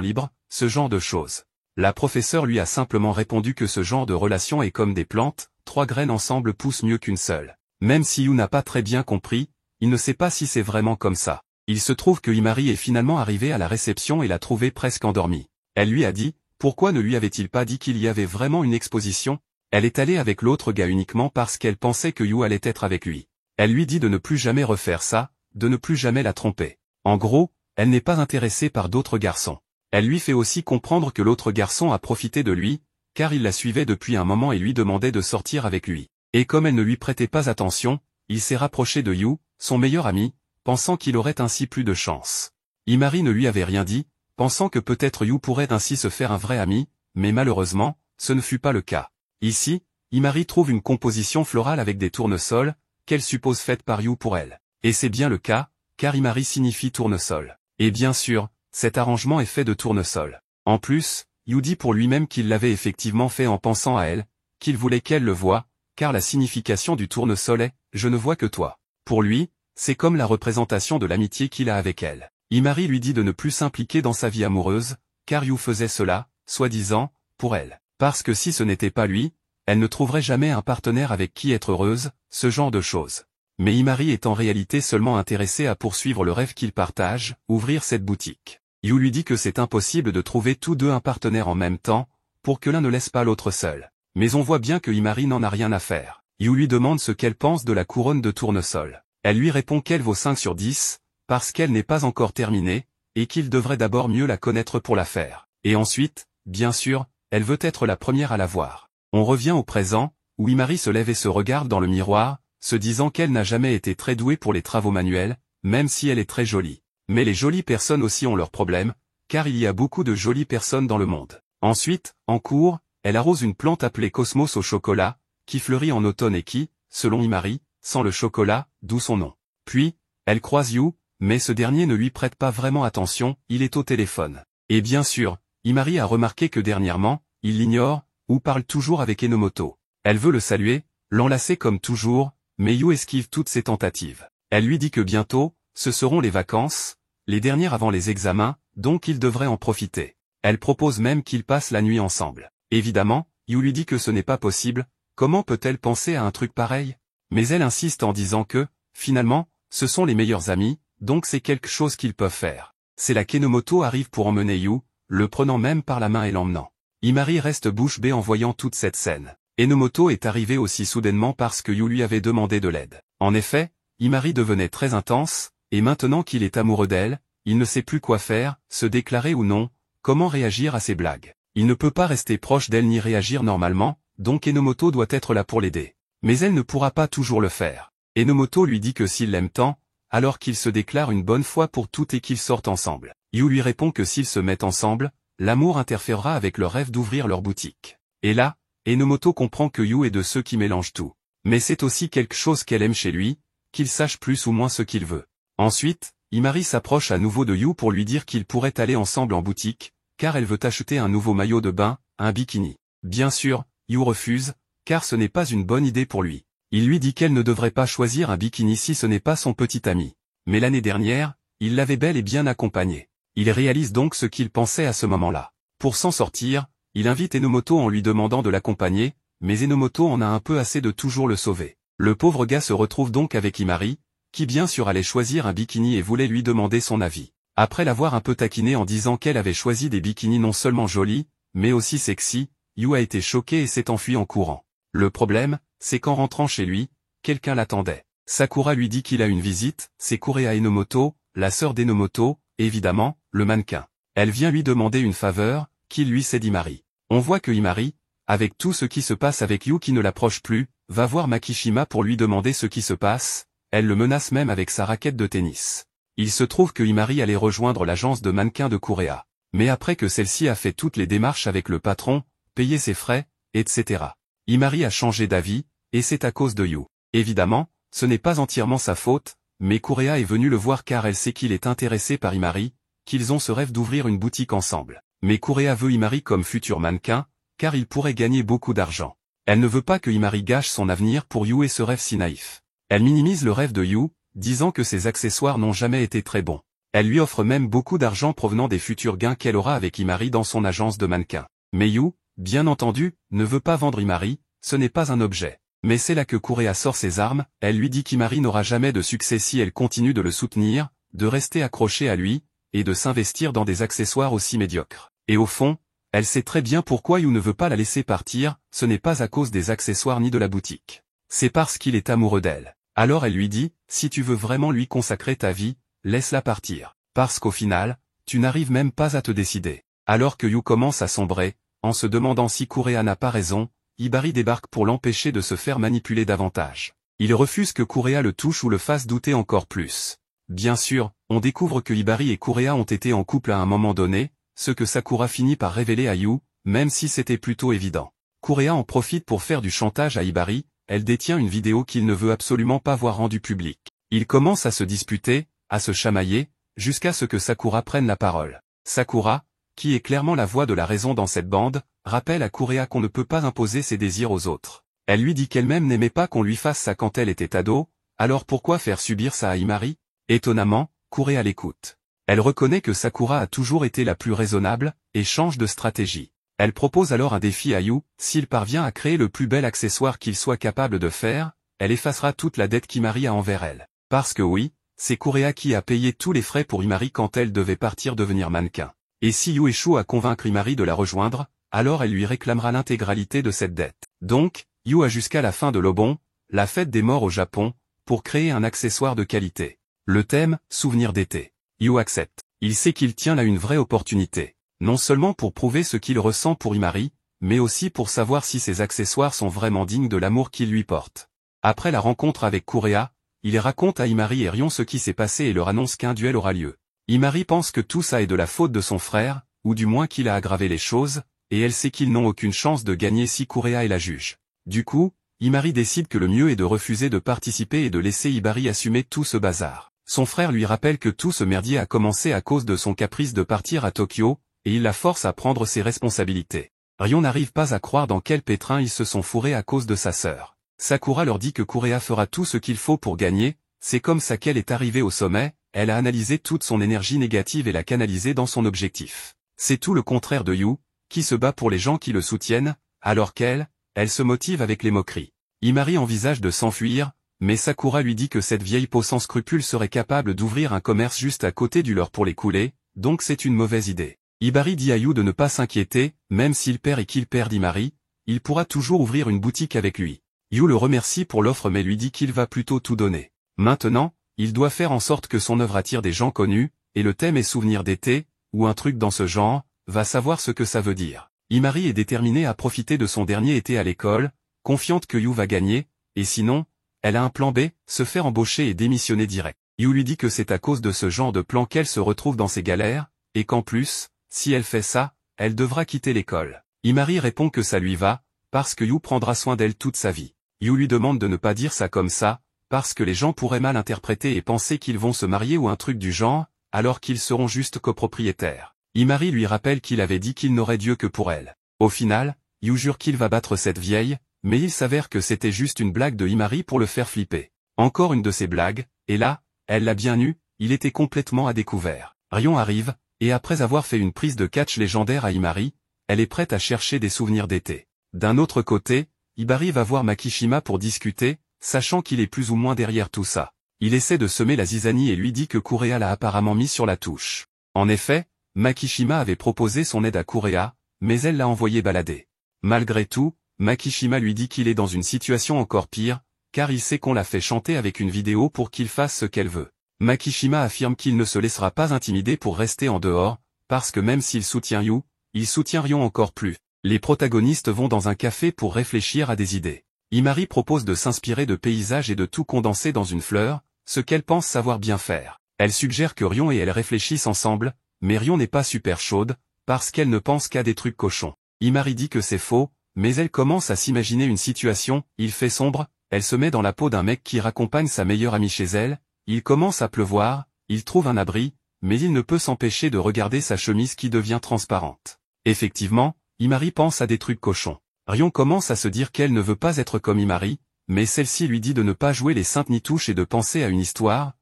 A: libre, ce genre de choses. La professeure lui a simplement répondu que ce genre de relation est comme des plantes, 3 graines ensemble poussent mieux qu'une seule. Même si Yu n'a pas très bien compris, il ne sait pas si c'est vraiment comme ça. Il se trouve que Imari est finalement arrivé à la réception et l'a trouvé presque endormie. Elle lui a dit, pourquoi ne lui avait-il pas dit qu'il y avait vraiment une exposition? Elle est allée avec l'autre gars uniquement parce qu'elle pensait que Yu allait être avec lui. Elle lui dit de ne plus jamais refaire ça, de ne plus jamais la tromper. En gros, elle n'est pas intéressée par d'autres garçons. Elle lui fait aussi comprendre que l'autre garçon a profité de lui, car il la suivait depuis un moment et lui demandait de sortir avec lui. Et comme elle ne lui prêtait pas attention, il s'est rapproché de Yu, son meilleur ami, pensant qu'il aurait ainsi plus de chance. Imari ne lui avait rien dit, pensant que peut-être Yu pourrait ainsi se faire un vrai ami, mais malheureusement, ce ne fut pas le cas. Ici, Imari trouve une composition florale avec des tournesols, qu'elle suppose faite par Yu pour elle. Et c'est bien le cas, car Imari signifie tournesol. Et bien sûr, cet arrangement est fait de tournesol. En plus, Yu dit pour lui-même qu'il l'avait effectivement fait en pensant à elle, qu'il voulait qu'elle le voie, car la signification du tournesol est « je ne vois que toi ». Pour lui, c'est comme la représentation de l'amitié qu'il a avec elle. Imari lui dit de ne plus s'impliquer dans sa vie amoureuse, car Yu faisait cela, soi-disant, pour elle. Parce que si ce n'était pas lui, elle ne trouverait jamais un partenaire avec qui être heureuse, ce genre de choses. Mais Imari est en réalité seulement intéressé à poursuivre le rêve qu'ils partagent, ouvrir cette boutique. Yu lui dit que c'est impossible de trouver tous deux un partenaire en même temps, pour que l'un ne laisse pas l'autre seul. Mais on voit bien que Imari n'en a rien à faire. Yu lui demande ce qu'elle pense de la couronne de tournesol. Elle lui répond qu'elle vaut 5 sur 10, parce qu'elle n'est pas encore terminée, et qu'il devrait d'abord mieux la connaître pour la faire. Et ensuite, bien sûr, elle veut être la première à la voir. On revient au présent, où Imari se lève et se regarde dans le miroir, se disant qu'elle n'a jamais été très douée pour les travaux manuels, même si elle est très jolie. Mais les jolies personnes aussi ont leurs problèmes, car il y a beaucoup de jolies personnes dans le monde. Ensuite, en cours, elle arrose une plante appelée Cosmos au chocolat, qui fleurit en automne et qui, selon Imari, sent le chocolat, d'où son nom. Puis, elle croise Yu, mais ce dernier ne lui prête pas vraiment attention, il est au téléphone. Et bien sûr, Imari a remarqué que dernièrement, il l'ignore, ou parle toujours avec Enomoto. Elle veut le saluer, l'enlacer comme toujours, mais Yu esquive toutes ses tentatives. Elle lui dit que bientôt, ce seront les vacances, les dernières avant les examens, donc il devrait en profiter. Elle propose même qu'ils passent la nuit ensemble. Évidemment, Yu lui dit que ce n'est pas possible, comment peut-elle penser à un truc pareil? Mais elle insiste en disant que, finalement, ce sont les meilleurs amis, donc c'est quelque chose qu'ils peuvent faire. C'est là qu'Enomoto arrive pour emmener Yu, le prenant même par la main et l'emmenant. Imari reste bouche bée en voyant toute cette scène. Enomoto est arrivé aussi soudainement parce que Yu lui avait demandé de l'aide. En effet, Imari devenait très intense, et maintenant qu'il est amoureux d'elle, il ne sait plus quoi faire, se déclarer ou non, comment réagir à ses blagues. Il ne peut pas rester proche d'elle ni réagir normalement, donc Enomoto doit être là pour l'aider. Mais elle ne pourra pas toujours le faire. Enomoto lui dit que s'il l'aime tant, alors qu'ils se déclarent une bonne fois pour toutes et qu'ils sortent ensemble. Yu lui répond que s'ils se mettent ensemble, l'amour interférera avec leur rêve d'ouvrir leur boutique. Et là, Enomoto comprend que Yu est de ceux qui mélangent tout. Mais c'est aussi quelque chose qu'elle aime chez lui, qu'il sache plus ou moins ce qu'il veut. Ensuite, Imari s'approche à nouveau de Yu pour lui dire qu'ils pourraient aller ensemble en boutique, car elle veut acheter un nouveau maillot de bain, un bikini. Bien sûr, Yu refuse, car ce n'est pas une bonne idée pour lui. Il lui dit qu'elle ne devrait pas choisir un bikini si ce n'est pas son petit ami. Mais l'année dernière, il l'avait bel et bien accompagnée. Il réalise donc ce qu'il pensait à ce moment-là. Pour s'en sortir, il invite Enomoto en lui demandant de l'accompagner, mais Enomoto en a un peu assez de toujours le sauver. Le pauvre gars se retrouve donc avec Imari, qui bien sûr allait choisir un bikini et voulait lui demander son avis. Après l'avoir un peu taquiné en disant qu'elle avait choisi des bikinis non seulement jolis, mais aussi sexy, Yu a été choqué et s'est enfui en courant. Le problème, c'est qu'en rentrant chez lui, quelqu'un l'attendait. Sakura lui dit qu'il a une visite, c'est Kurea Enomoto, la sœur d'Enomoto, évidemment, le mannequin. Elle vient lui demander une faveur, qu'il lui cède Imari. On voit que Imari, avec tout ce qui se passe avec Yu qui ne l'approche plus, va voir Makishima pour lui demander ce qui se passe, elle le menace même avec sa raquette de tennis. Il se trouve que Imari allait rejoindre l'agence de mannequins de Kurea. Mais après que celle-ci a fait toutes les démarches avec le patron, payé ses frais, etc. Imari a changé d'avis, et c'est à cause de Yu. Évidemment, ce n'est pas entièrement sa faute, mais Kurea est venue le voir car elle sait qu'il est intéressé par Imari, qu'ils ont ce rêve d'ouvrir une boutique ensemble. Mais Kurea veut Himari comme futur mannequin, car il pourrait gagner beaucoup d'argent. Elle ne veut pas que Himari gâche son avenir pour Yu et ce rêve si naïf. Elle minimise le rêve de Yu, disant que ses accessoires n'ont jamais été très bons. Elle lui offre même beaucoup d'argent provenant des futurs gains qu'elle aura avec Himari dans son agence de mannequins. Mais Yu, bien entendu, ne veut pas vendre Himari, ce n'est pas un objet. Mais c'est là que Kurea sort ses armes, elle lui dit qu'Himari n'aura jamais de succès si elle continue de le soutenir, de rester accrochée à lui, et de s'investir dans des accessoires aussi médiocres. Et au fond, elle sait très bien pourquoi Yu ne veut pas la laisser partir, ce n'est pas à cause des accessoires ni de la boutique. C'est parce qu'il est amoureux d'elle. Alors elle lui dit, si tu veux vraiment lui consacrer ta vie, laisse-la partir. Parce qu'au final, tu n'arrives même pas à te décider. Alors que Yu commence à sombrer, en se demandant si Kurea n'a pas raison, Hibari débarque pour l'empêcher de se faire manipuler davantage. Il refuse que Kurea le touche ou le fasse douter encore plus. Bien sûr, on découvre que Hibari et Kurea ont été en couple à un moment donné, ce que Sakura finit par révéler à Yu, même si c'était plutôt évident. Kurea en profite pour faire du chantage à Hibari, elle détient une vidéo qu'il ne veut absolument pas voir rendue publique. Ils commencent à se disputer, à se chamailler, jusqu'à ce que Sakura prenne la parole. Sakura, qui est clairement la voix de la raison dans cette bande, rappelle à Kurea qu'on ne peut pas imposer ses désirs aux autres. Elle lui dit qu'elle-même n'aimait pas qu'on lui fasse ça quand elle était ado, alors pourquoi faire subir ça à Himari? Étonnamment, Kurea l'écoute. Elle reconnaît que Sakura a toujours été la plus raisonnable, et change de stratégie. Elle propose alors un défi à Yu, s'il parvient à créer le plus bel accessoire qu'il soit capable de faire, elle effacera toute la dette qu'Himari a envers elle. Parce que oui, c'est Kurea qui a payé tous les frais pour Himari quand elle devait partir devenir mannequin. Et si Yu échoue à convaincre Himari de la rejoindre, alors elle lui réclamera l'intégralité de cette dette. Donc, Yu a jusqu'à la fin de l'Obon, la fête des morts au Japon, pour créer un accessoire de qualité. Le thème, souvenir d'été. Yu accepte. Il sait qu'il tient là une vraie opportunité. Non seulement pour prouver ce qu'il ressent pour Himari, mais aussi pour savoir si ses accessoires sont vraiment dignes de l'amour qu'il lui porte. Après la rencontre avec Kurea, il raconte à Himari et Rion ce qui s'est passé et leur annonce qu'un duel aura lieu. Himari pense que tout ça est de la faute de son frère, ou du moins qu'il a aggravé les choses, et elle sait qu'ils n'ont aucune chance de gagner si Kurea est la juge. Du coup, Himari décide que le mieux est de refuser de participer et de laisser Hibari assumer tout ce bazar. Son frère lui rappelle que tout ce merdier a commencé à cause de son caprice de partir à Tokyo, et il la force à prendre ses responsabilités. Rion n'arrive pas à croire dans quel pétrin ils se sont fourrés à cause de sa sœur. Sakura leur dit que Kurea fera tout ce qu'il faut pour gagner, c'est comme ça qu'elle est arrivée au sommet, elle a analysé toute son énergie négative et l'a canalisée dans son objectif. C'est tout le contraire de Yu, qui se bat pour les gens qui le soutiennent, alors qu'elle, elle se motive avec les moqueries. Himari envisage de s'enfuir, mais Sakura lui dit que cette vieille peau sans scrupules serait capable d'ouvrir un commerce juste à côté du leur pour les couler, donc c'est une mauvaise idée. Hibari dit à Yu de ne pas s'inquiéter, même s'il perd et qu'il perd Himari, il pourra toujours ouvrir une boutique avec lui. Yu le remercie pour l'offre mais lui dit qu'il va plutôt tout donner. Maintenant, il doit faire en sorte que son œuvre attire des gens connus, et le thème est souvenir d'été, ou un truc dans ce genre, va savoir ce que ça veut dire. Himari est déterminée à profiter de son dernier été à l'école, confiante que Yu va gagner, et sinon, elle a un plan B, se faire embaucher et démissionner direct. Yu lui dit que c'est à cause de ce genre de plan qu'elle se retrouve dans ses galères, et qu'en plus, si elle fait ça, elle devra quitter l'école. Himari répond que ça lui va, parce que Yu prendra soin d'elle toute sa vie. Yu lui demande de ne pas dire ça comme ça, parce que les gens pourraient mal interpréter et penser qu'ils vont se marier ou un truc du genre, alors qu'ils seront juste copropriétaires. Himari lui rappelle qu'il avait dit qu'il n'aurait Dieu que pour elle. Au final, Yu jure qu'il va battre cette vieille, mais il s'avère que c'était juste une blague de Himari pour le faire flipper. Encore une de ces blagues, et là, elle l'a bien eu, il était complètement à découvert. Rion arrive, et après avoir fait une prise de catch légendaire à Himari, elle est prête à chercher des souvenirs d'été. D'un autre côté, Hibari va voir Makishima pour discuter, sachant qu'il est plus ou moins derrière tout ça. Il essaie de semer la zizanie et lui dit que Kurea l'a apparemment mis sur la touche. En effet, Makishima avait proposé son aide à Kurea, mais elle l'a envoyé balader. Malgré tout, Makishima lui dit qu'il est dans une situation encore pire, car il sait qu'on l'a fait chanter avec une vidéo pour qu'il fasse ce qu'elle veut. Makishima affirme qu'il ne se laissera pas intimider pour rester en dehors, parce que même s'il soutient Yu, il soutient Rion encore plus. Les protagonistes vont dans un café pour réfléchir à des idées. Himari propose de s'inspirer de paysages et de tout condenser dans une fleur, ce qu'elle pense savoir bien faire. Elle suggère que Rion et elle réfléchissent ensemble, mais Rion n'est pas super chaude, parce qu'elle ne pense qu'à des trucs cochons. Himari dit que c'est faux, mais elle commence à s'imaginer une situation, il fait sombre, elle se met dans la peau d'un mec qui raccompagne sa meilleure amie chez elle, il commence à pleuvoir, il trouve un abri, mais il ne peut s'empêcher de regarder sa chemise qui devient transparente. Effectivement, Imari pense à des trucs cochons. Rion commence à se dire qu'elle ne veut pas être comme Imari, mais celle-ci lui dit de ne pas jouer les saintes nitouches et de penser à une histoire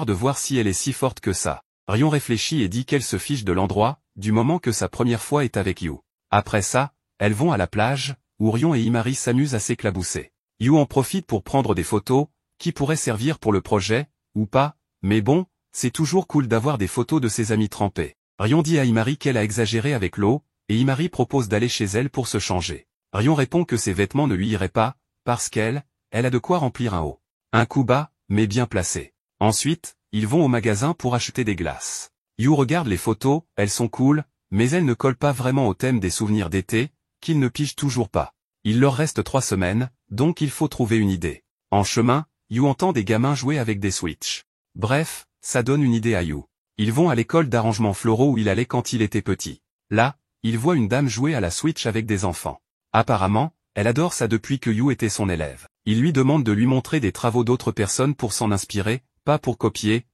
A: de voir si elle est si forte que ça. Rion réfléchit et dit qu'elle se fiche de l'endroit, du moment que sa première fois est avec Yu. Après ça, elles vont à la plage, où Rion et Imari s'amusent à s'éclabousser. Yu en profite pour prendre des photos, qui pourraient servir pour le projet, ou pas, mais bon, c'est toujours cool d'avoir des photos de ses amis trempés. Rion dit à Imari qu'elle a exagéré avec l'eau, et Imari propose d'aller chez elle pour se changer. Rion répond que ses vêtements ne lui iraient pas, parce qu'elle a de quoi remplir un haut. Un coup bas, mais bien placé. Ensuite, ils vont au magasin pour acheter des glaces. Yu regarde les photos, elles sont cool, mais elles ne collent pas vraiment au thème des souvenirs d'été, qu'ils ne pigent toujours pas. Il leur reste 3 semaines, donc il faut trouver une idée. En chemin, Yu entend des gamins jouer avec des Switch. Bref, ça donne une idée à Yu. Ils vont à l'école d'arrangements floraux où il allait quand il était petit. Là, il voit une dame jouer à la Switch avec des enfants. Apparemment, elle adore ça depuis que Yu était son élève. Il lui demande de lui montrer des travaux d'autres personnes pour s'en inspirer, pas pour copier.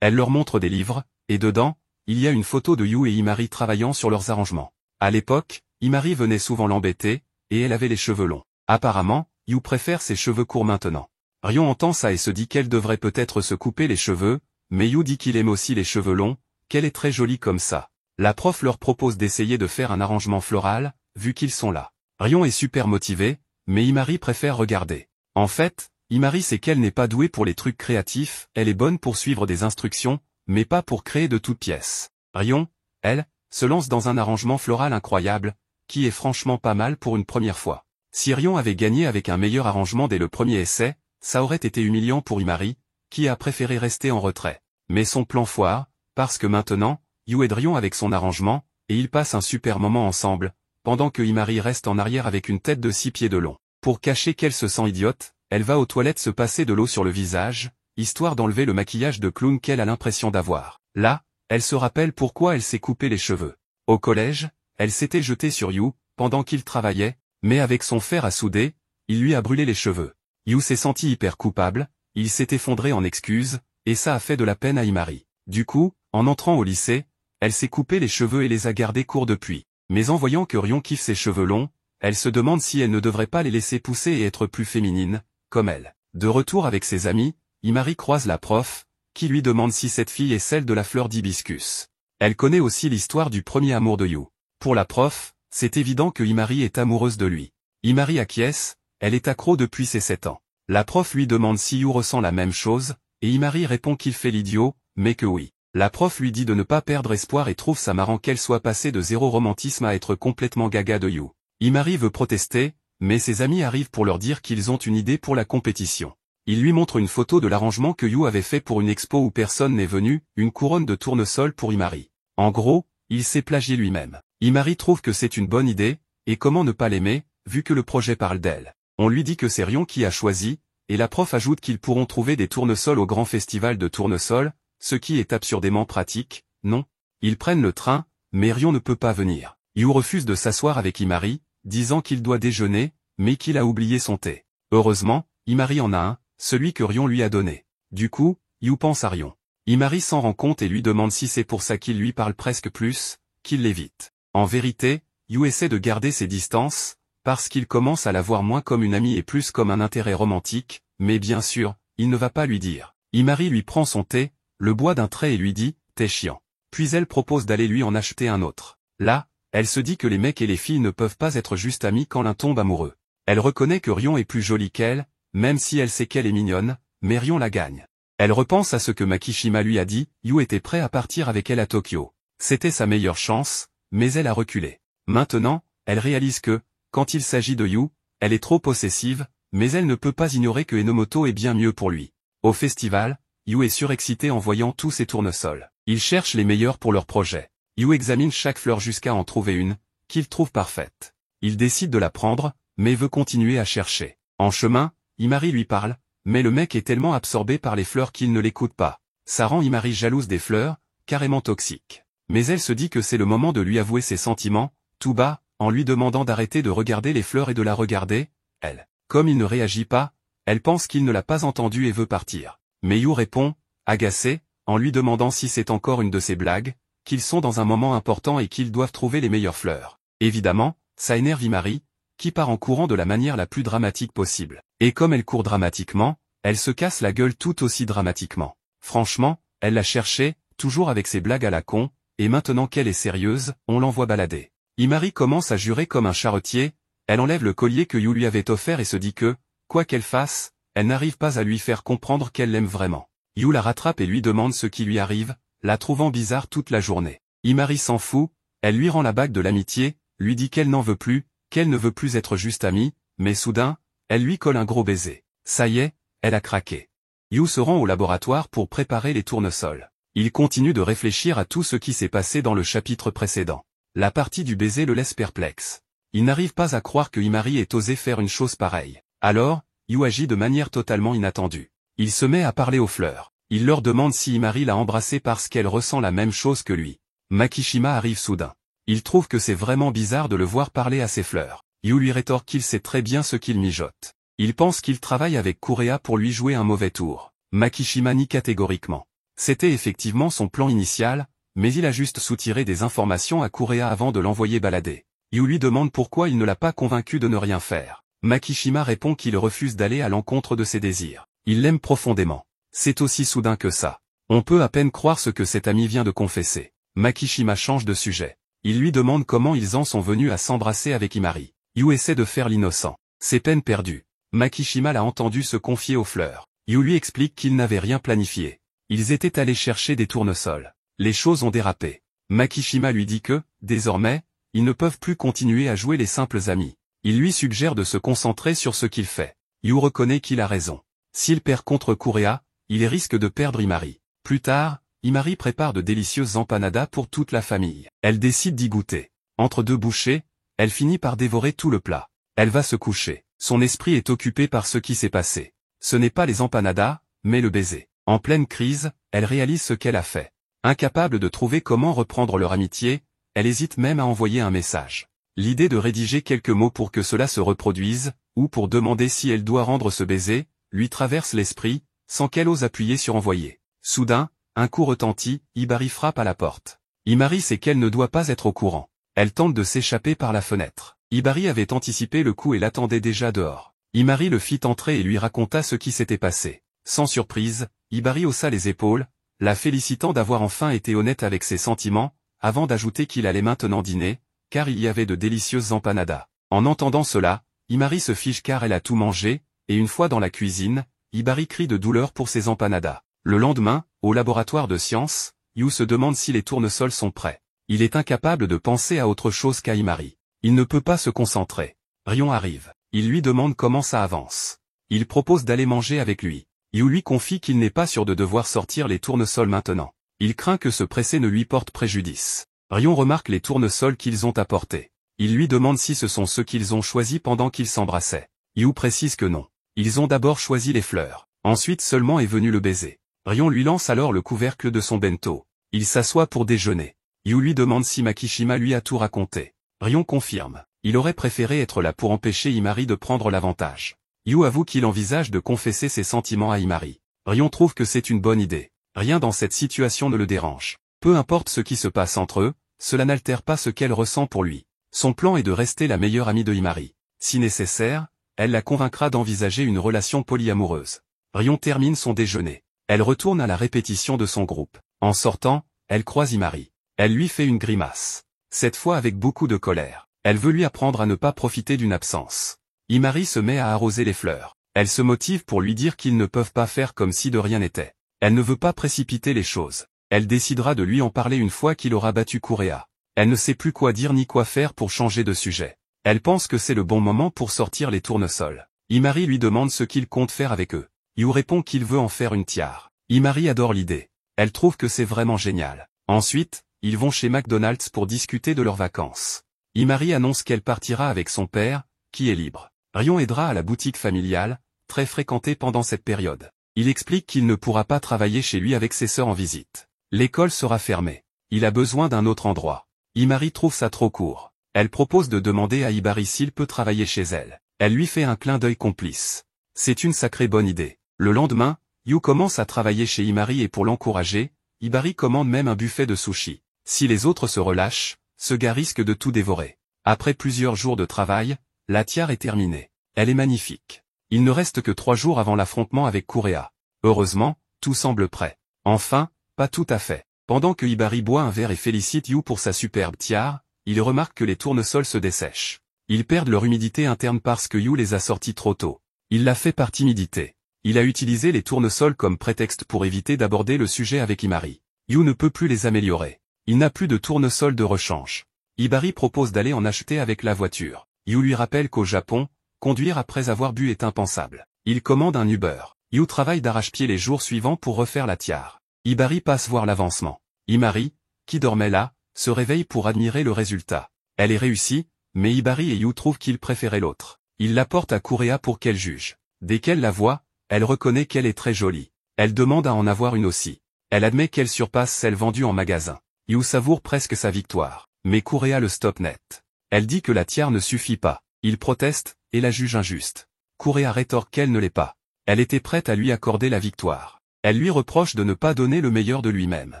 A: Elle leur montre des livres, et dedans, il y a une photo de Yu et Imari travaillant sur leurs arrangements. À l'époque, Imari venait souvent l'embêter, et elle avait les cheveux longs. Apparemment, Yu préfère ses cheveux courts maintenant. Rion entend ça et se dit qu'elle devrait peut-être se couper les cheveux, mais Yu dit qu'il aime aussi les cheveux longs, qu'elle est très jolie comme ça. La prof leur propose d'essayer de faire un arrangement floral, vu qu'ils sont là. Rion est super motivé, mais Imari préfère regarder. En fait, Imari sait qu'elle n'est pas douée pour les trucs créatifs, elle est bonne pour suivre des instructions, mais pas pour créer de toutes pièces. Rion, elle, se lance dans un arrangement floral incroyable, qui est franchement pas mal pour une première fois. Si Rion avait gagné avec un meilleur arrangement dès le premier essai, ça aurait été humiliant pour Imari, qui a préféré rester en retrait. Mais son plan foire, parce que maintenant, Yu aide Rion avec son arrangement, et ils passent un super moment ensemble, pendant que Imari reste en arrière avec une tête de 6 pieds de long. Pour cacher qu'elle se sent idiote, elle va aux toilettes se passer de l'eau sur le visage, histoire d'enlever le maquillage de clown qu'elle a l'impression d'avoir. Là, elle se rappelle pourquoi elle s'est coupé les cheveux. Au collège, elle s'était jetée sur Yu, pendant qu'il travaillait, mais avec son fer à souder, il lui a brûlé les cheveux. Yu s'est senti hyper coupable, il s'est effondré en excuses, et ça a fait de la peine à Imari. Du coup, en entrant au lycée, elle s'est coupé les cheveux et les a gardés courts depuis. Mais en voyant que Rion kiffe ses cheveux longs, elle se demande si elle ne devrait pas les laisser pousser et être plus féminine, comme elle. De retour avec ses amis, Imari croise la prof, qui lui demande si cette fille est celle de la fleur d'hibiscus. Elle connaît aussi l'histoire du premier amour de Yu. Pour la prof, c'est évident que Imari est amoureuse de lui. Imari acquiesce, elle est accro depuis ses 7 ans. La prof lui demande si Yu ressent la même chose, et Imari répond qu'il fait l'idiot, mais que oui. La prof lui dit de ne pas perdre espoir et trouve ça marrant qu'elle soit passée de zéro romantisme à être complètement gaga de Yu. Imari veut protester, mais ses amis arrivent pour leur dire qu'ils ont une idée pour la compétition. Ils lui montrent une photo de l'arrangement que Yu avait fait pour une expo où personne n'est venu, une couronne de tournesol pour Imari. En gros, il s'est plagié lui-même. Imari trouve que c'est une bonne idée, et comment ne pas l'aimer, vu que le projet parle d'elle. On lui dit que c'est Rion qui a choisi, et la prof ajoute qu'ils pourront trouver des tournesols au grand festival de tournesol, ce qui est absurdément pratique, non? Ils prennent le train, mais Rion ne peut pas venir. Yu refuse de s'asseoir avec Imari, disant qu'il doit déjeuner, mais qu'il a oublié son thé. Heureusement, Imari en a un, celui que Rion lui a donné. Du coup, Yu pense à Rion. Imari s'en rend compte et lui demande si c'est pour ça qu'il lui parle presque plus, qu'il l'évite. En vérité, Yu essaie de garder ses distances, parce qu'il commence à la voir moins comme une amie et plus comme un intérêt romantique, mais bien sûr, il ne va pas lui dire. Imari lui prend son thé, le boit d'un trait et lui dit « T'es chiant ». Puis elle propose d'aller lui en acheter un autre. Là, elle se dit que les mecs et les filles ne peuvent pas être juste amis quand l'un tombe amoureux. Elle reconnaît que Rion est plus jolie qu'elle, même si elle sait qu'elle est mignonne, mais Rion la gagne. Elle repense à ce que Makishima lui a dit, Yu était prêt à partir avec elle à Tokyo. C'était sa meilleure chance, mais elle a reculé. Maintenant, elle réalise que, quand il s'agit de Yu, elle est trop possessive, mais elle ne peut pas ignorer que Enomoto est bien mieux pour lui. Au festival, Yu est surexcité en voyant tous ces tournesols. Il cherche les meilleurs pour leur projet. Yu examine chaque fleur jusqu'à en trouver une, qu'il trouve parfaite. Il décide de la prendre, mais veut continuer à chercher. En chemin, Imari lui parle, mais le mec est tellement absorbé par les fleurs qu'il ne l'écoute pas. Ça rend Imari jalouse des fleurs, carrément toxiques. Mais elle se dit que c'est le moment de lui avouer ses sentiments, tout bas, en lui demandant d'arrêter de regarder les fleurs et de la regarder, elle. Comme il ne réagit pas, elle pense qu'il ne l'a pas entendu et veut partir. Mais Yu répond, agacé, en lui demandant si c'est encore une de ses blagues, qu'ils sont dans un moment important et qu'ils doivent trouver les meilleures fleurs. Évidemment, ça énerve Imari, qui part en courant de la manière la plus dramatique possible. Et comme elle court dramatiquement, elle se casse la gueule tout aussi dramatiquement. Franchement, elle l'a cherché, toujours avec ses blagues à la con, et maintenant qu'elle est sérieuse, on l'envoie balader. Imari commence à jurer comme un charretier, elle enlève le collier que Yu lui avait offert et se dit que, quoi qu'elle fasse, elle n'arrive pas à lui faire comprendre qu'elle l'aime vraiment. Yu la rattrape et lui demande ce qui lui arrive, la trouvant bizarre toute la journée. Imari s'en fout, elle lui rend la bague de l'amitié, lui dit qu'elle n'en veut plus, qu'elle ne veut plus être juste amie, mais soudain, elle lui colle un gros baiser. Ça y est, elle a craqué. Yu se rend au laboratoire pour préparer les tournesols. Il continue de réfléchir à tout ce qui s'est passé dans le chapitre précédent. La partie du baiser le laisse perplexe. Il n'arrive pas à croire que Imari ait osé faire une chose pareille. Alors, Yu agit de manière totalement inattendue. Il se met à parler aux fleurs. Il leur demande si Imari l'a embrassée parce qu'elle ressent la même chose que lui. Makishima arrive soudain. Il trouve que c'est vraiment bizarre de le voir parler à ses fleurs. Yu lui rétorque qu'il sait très bien ce qu'il mijote. Il pense qu'il travaille avec Kurea pour lui jouer un mauvais tour. Makishima nie catégoriquement. C'était effectivement son plan initial, mais il a juste soutiré des informations à Kurea avant de l'envoyer balader. Yu lui demande pourquoi il ne l'a pas convaincu de ne rien faire. Makishima répond qu'il refuse d'aller à l'encontre de ses désirs. Il l'aime profondément. C'est aussi soudain que ça. On peut à peine croire ce que cet ami vient de confesser. Makishima change de sujet. Il lui demande comment ils en sont venus à s'embrasser avec Imari. Yu essaie de faire l'innocent. C'est peine perdue. Makishima l'a entendu se confier aux fleurs. Yu lui explique qu'ils n'avaient rien planifié. Ils étaient allés chercher des tournesols. Les choses ont dérapé. Makishima lui dit que, désormais, ils ne peuvent plus continuer à jouer les simples amis. Il lui suggère de se concentrer sur ce qu'il fait. Yu reconnaît qu'il a raison. S'il perd contre Kurea, il risque de perdre Imari. Plus tard, Imari prépare de délicieuses empanadas pour toute la famille. Elle décide d'y goûter. Entre deux bouchées, elle finit par dévorer tout le plat. Elle va se coucher. Son esprit est occupé par ce qui s'est passé. Ce n'est pas les empanadas, mais le baiser. En pleine crise, elle réalise ce qu'elle a fait. Incapable de trouver comment reprendre leur amitié, elle hésite même à envoyer un message. L'idée de rédiger quelques mots pour que cela se reproduise, ou pour demander si elle doit rendre ce baiser, lui traverse l'esprit, sans qu'elle ose appuyer sur envoyer. Soudain, un coup retentit, Imari frappe à la porte. Imari sait qu'elle ne doit pas être au courant. Elle tente de s'échapper par la fenêtre. Imari avait anticipé le coup et l'attendait déjà dehors. Imari le fit entrer et lui raconta ce qui s'était passé. Sans surprise, Imari haussa les épaules, la félicitant d'avoir enfin été honnête avec ses sentiments, avant d'ajouter qu'il allait maintenant dîner, car il y avait de délicieuses empanadas. En entendant cela, Imari se fiche car elle a tout mangé, et une fois dans la cuisine, Imari crie de douleur pour ses empanadas. Le lendemain, au laboratoire de sciences, Yu se demande si les tournesols sont prêts. Il est incapable de penser à autre chose qu'à Imari. Il ne peut pas se concentrer. Rion arrive. Il lui demande comment ça avance. Il propose d'aller manger avec lui. Yu lui confie qu'il n'est pas sûr de devoir sortir les tournesols maintenant. Il craint que ce pressé ne lui porte préjudice. Rion remarque les tournesols qu'ils ont apportés. Il lui demande si ce sont ceux qu'ils ont choisis pendant qu'ils s'embrassaient. Yu précise que non. Ils ont d'abord choisi les fleurs. Ensuite seulement est venu le baiser. Rion lui lance alors le couvercle de son bento. Il s'assoit pour déjeuner. Yu lui demande si Makishima lui a tout raconté. Rion confirme. Il aurait préféré être là pour empêcher Imari de prendre l'avantage. Yu avoue qu'il envisage de confesser ses sentiments à Imari. Rion trouve que c'est une bonne idée. Rien dans cette situation ne le dérange. Peu importe ce qui se passe entre eux, cela n'altère pas ce qu'elle ressent pour lui. Son plan est de rester la meilleure amie de Imari. Si nécessaire, elle la convaincra d'envisager une relation polyamoureuse. Rion termine son déjeuner. Elle retourne à la répétition de son groupe. En sortant, elle croise Imari. Elle lui fait une grimace. Cette fois avec beaucoup de colère. Elle veut lui apprendre à ne pas profiter d'une absence. Imari se met à arroser les fleurs. Elle se motive pour lui dire qu'ils ne peuvent pas faire comme si de rien n'était. Elle ne veut pas précipiter les choses. Elle décidera de lui en parler une fois qu'il aura battu Kurea. Elle ne sait plus quoi dire ni quoi faire pour changer de sujet. Elle pense que c'est le bon moment pour sortir les tournesols. Imari lui demande ce qu'il compte faire avec eux. Yu répond qu'il veut en faire une tiare. Imari adore l'idée. Elle trouve que c'est vraiment génial. Ensuite, ils vont chez McDonald's pour discuter de leurs vacances. Imari annonce qu'elle partira avec son père, qui est libre. Rion aidera à la boutique familiale, très fréquentée pendant cette période. Il explique qu'il ne pourra pas travailler chez lui avec ses sœurs en visite. L'école sera fermée. Il a besoin d'un autre endroit. Imari trouve ça trop court. Elle propose de demander à Imari s'il peut travailler chez elle. Elle lui fait un clin d'œil complice. C'est une sacrée bonne idée. Le lendemain, Yu commence à travailler chez Imari et pour l'encourager, Hibari commande même un buffet de sushi. Si les autres se relâchent, ce gars risque de tout dévorer. Après plusieurs jours de travail, la tiare est terminée. Elle est magnifique. Il ne reste que 3 jours avant l'affrontement avec Kureha. Heureusement, tout semble prêt. Enfin, pas tout à fait. Pendant que Hibari boit un verre et félicite Yu pour sa superbe tiare, il remarque que les tournesols se dessèchent. Ils perdent leur humidité interne parce que Yu les a sortis trop tôt. Il l'a fait par timidité. Il a utilisé les tournesols comme prétexte pour éviter d'aborder le sujet avec Hibari. Yu ne peut plus les améliorer. Il n'a plus de tournesol de rechange. Hibari propose d'aller en acheter avec la voiture. Yu lui rappelle qu'au Japon, conduire après avoir bu est impensable. Il commande un Uber. Yu travaille d'arrache-pied les jours suivants pour refaire la tiare. Hibari passe voir l'avancement. Himari, qui dormait là, se réveille pour admirer le résultat. Elle est réussie, mais Hibari et Yu trouvent qu'ils préféraient l'autre. Il la porte à Kureha pour qu'elle juge. Dès qu'elle la voit, elle reconnaît qu'elle est très jolie. Elle demande à en avoir une aussi. Elle admet qu'elle surpasse celle vendue en magasin. Yu savoure presque sa victoire. Mais Kureha le stoppe net. Elle dit que la tiare ne suffit pas. Il proteste, et la juge injuste. Kureha rétorque qu'elle ne l'est pas. Elle était prête à lui accorder la victoire. Elle lui reproche de ne pas donner le meilleur de lui-même.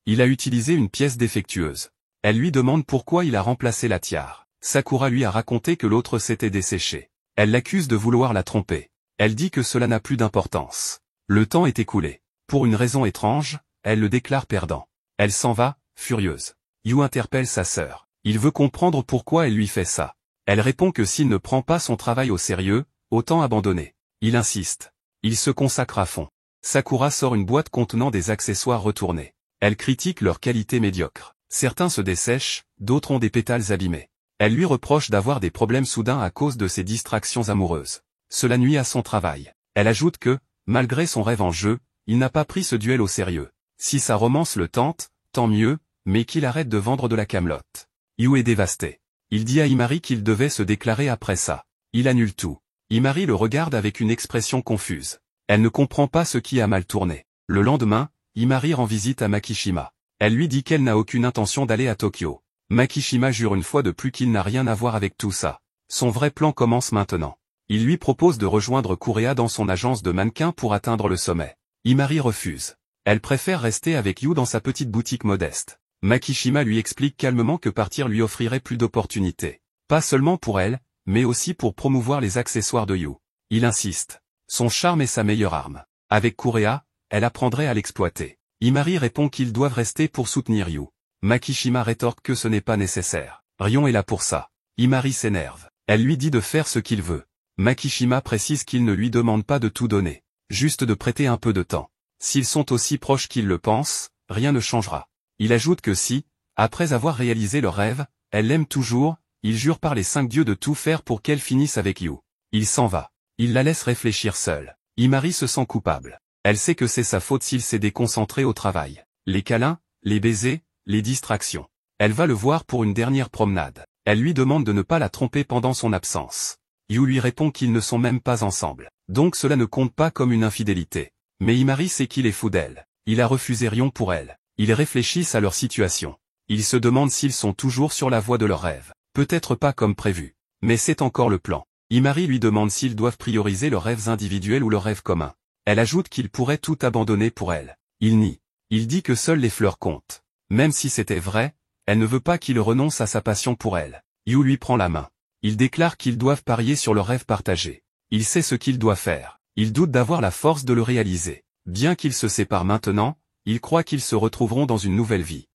A: Il a utilisé une pièce défectueuse. Elle lui demande pourquoi il a remplacé la tiare. Sakura lui a raconté que l'autre s'était desséché. Elle l'accuse de vouloir la tromper. Elle dit que cela n'a plus d'importance. Le temps est écoulé. Pour une raison étrange, elle le déclare perdant. Elle s'en va, furieuse. Yu interpelle sa sœur. Il veut comprendre pourquoi elle lui fait ça. Elle répond que s'il ne prend pas son travail au sérieux, autant abandonner. Il insiste. Il se consacre à fond. Sakura sort une boîte contenant des accessoires retournés. Elle critique leur qualité médiocre. Certains se dessèchent, d'autres ont des pétales abîmés. Elle lui reproche d'avoir des problèmes soudains à cause de ses distractions amoureuses. Cela nuit à son travail. Elle ajoute que, malgré son rêve en jeu, il n'a pas pris ce duel au sérieux. Si sa romance le tente, tant mieux, mais qu'il arrête de vendre de la camelote. Yu est dévasté. Il dit à Himari qu'il devait se déclarer après ça. Il annule tout. Himari le regarde avec une expression confuse. Elle ne comprend pas ce qui a mal tourné. Le lendemain, Himari rend visite à Makishima. Elle lui dit qu'elle n'a aucune intention d'aller à Tokyo. Makishima jure une fois de plus qu'il n'a rien à voir avec tout ça. Son vrai plan commence maintenant. Il lui propose de rejoindre Kureha dans son agence de mannequins pour atteindre le sommet. Himari refuse. Elle préfère rester avec Yu dans sa petite boutique modeste. Makishima lui explique calmement que partir lui offrirait plus d'opportunités. Pas seulement pour elle, mais aussi pour promouvoir les accessoires de Yu. Il insiste. Son charme est sa meilleure arme. Avec Kureha, elle apprendrait à l'exploiter. Himari répond qu'ils doivent rester pour soutenir Yu. Makishima rétorque que ce n'est pas nécessaire. Rion est là pour ça. Himari s'énerve. Elle lui dit de faire ce qu'il veut. Makishima précise qu'il ne lui demande pas de tout donner. Juste de prêter un peu de temps. S'ils sont aussi proches qu'ils le pensent, rien ne changera. Il ajoute que si, après avoir réalisé leur rêve, elle l'aime toujours, il jure par les 5 dieux de tout faire pour qu'elle finisse avec Yu. Il s'en va. Il la laisse réfléchir seule. Himari se sent coupable. Elle sait que c'est sa faute s'il s'est déconcentré au travail. Les câlins, les baisers, les distractions. Elle va le voir pour une dernière promenade. Elle lui demande de ne pas la tromper pendant son absence. Yu lui répond qu'ils ne sont même pas ensemble. Donc cela ne compte pas comme une infidélité. Mais Himari sait qu'il est fou d'elle. Il a refusé Rion pour elle. Ils réfléchissent à leur situation. Ils se demandent s'ils sont toujours sur la voie de leur rêve. Peut-être pas comme prévu. Mais c'est encore le plan. Himari lui demande s'ils doivent prioriser leurs rêves individuels ou leurs rêves communs. Elle ajoute qu'il pourrait tout abandonner pour elle. Il nie. Il dit que seules les fleurs comptent. Même si c'était vrai, elle ne veut pas qu'il renonce à sa passion pour elle. Yu lui prend la main. Il déclare qu'ils doivent parier sur leur rêve partagé. Il sait ce qu'il doit faire. Il doute d'avoir la force de le réaliser. Bien qu'ils se séparent maintenant, il croit qu'ils se retrouveront dans une nouvelle vie.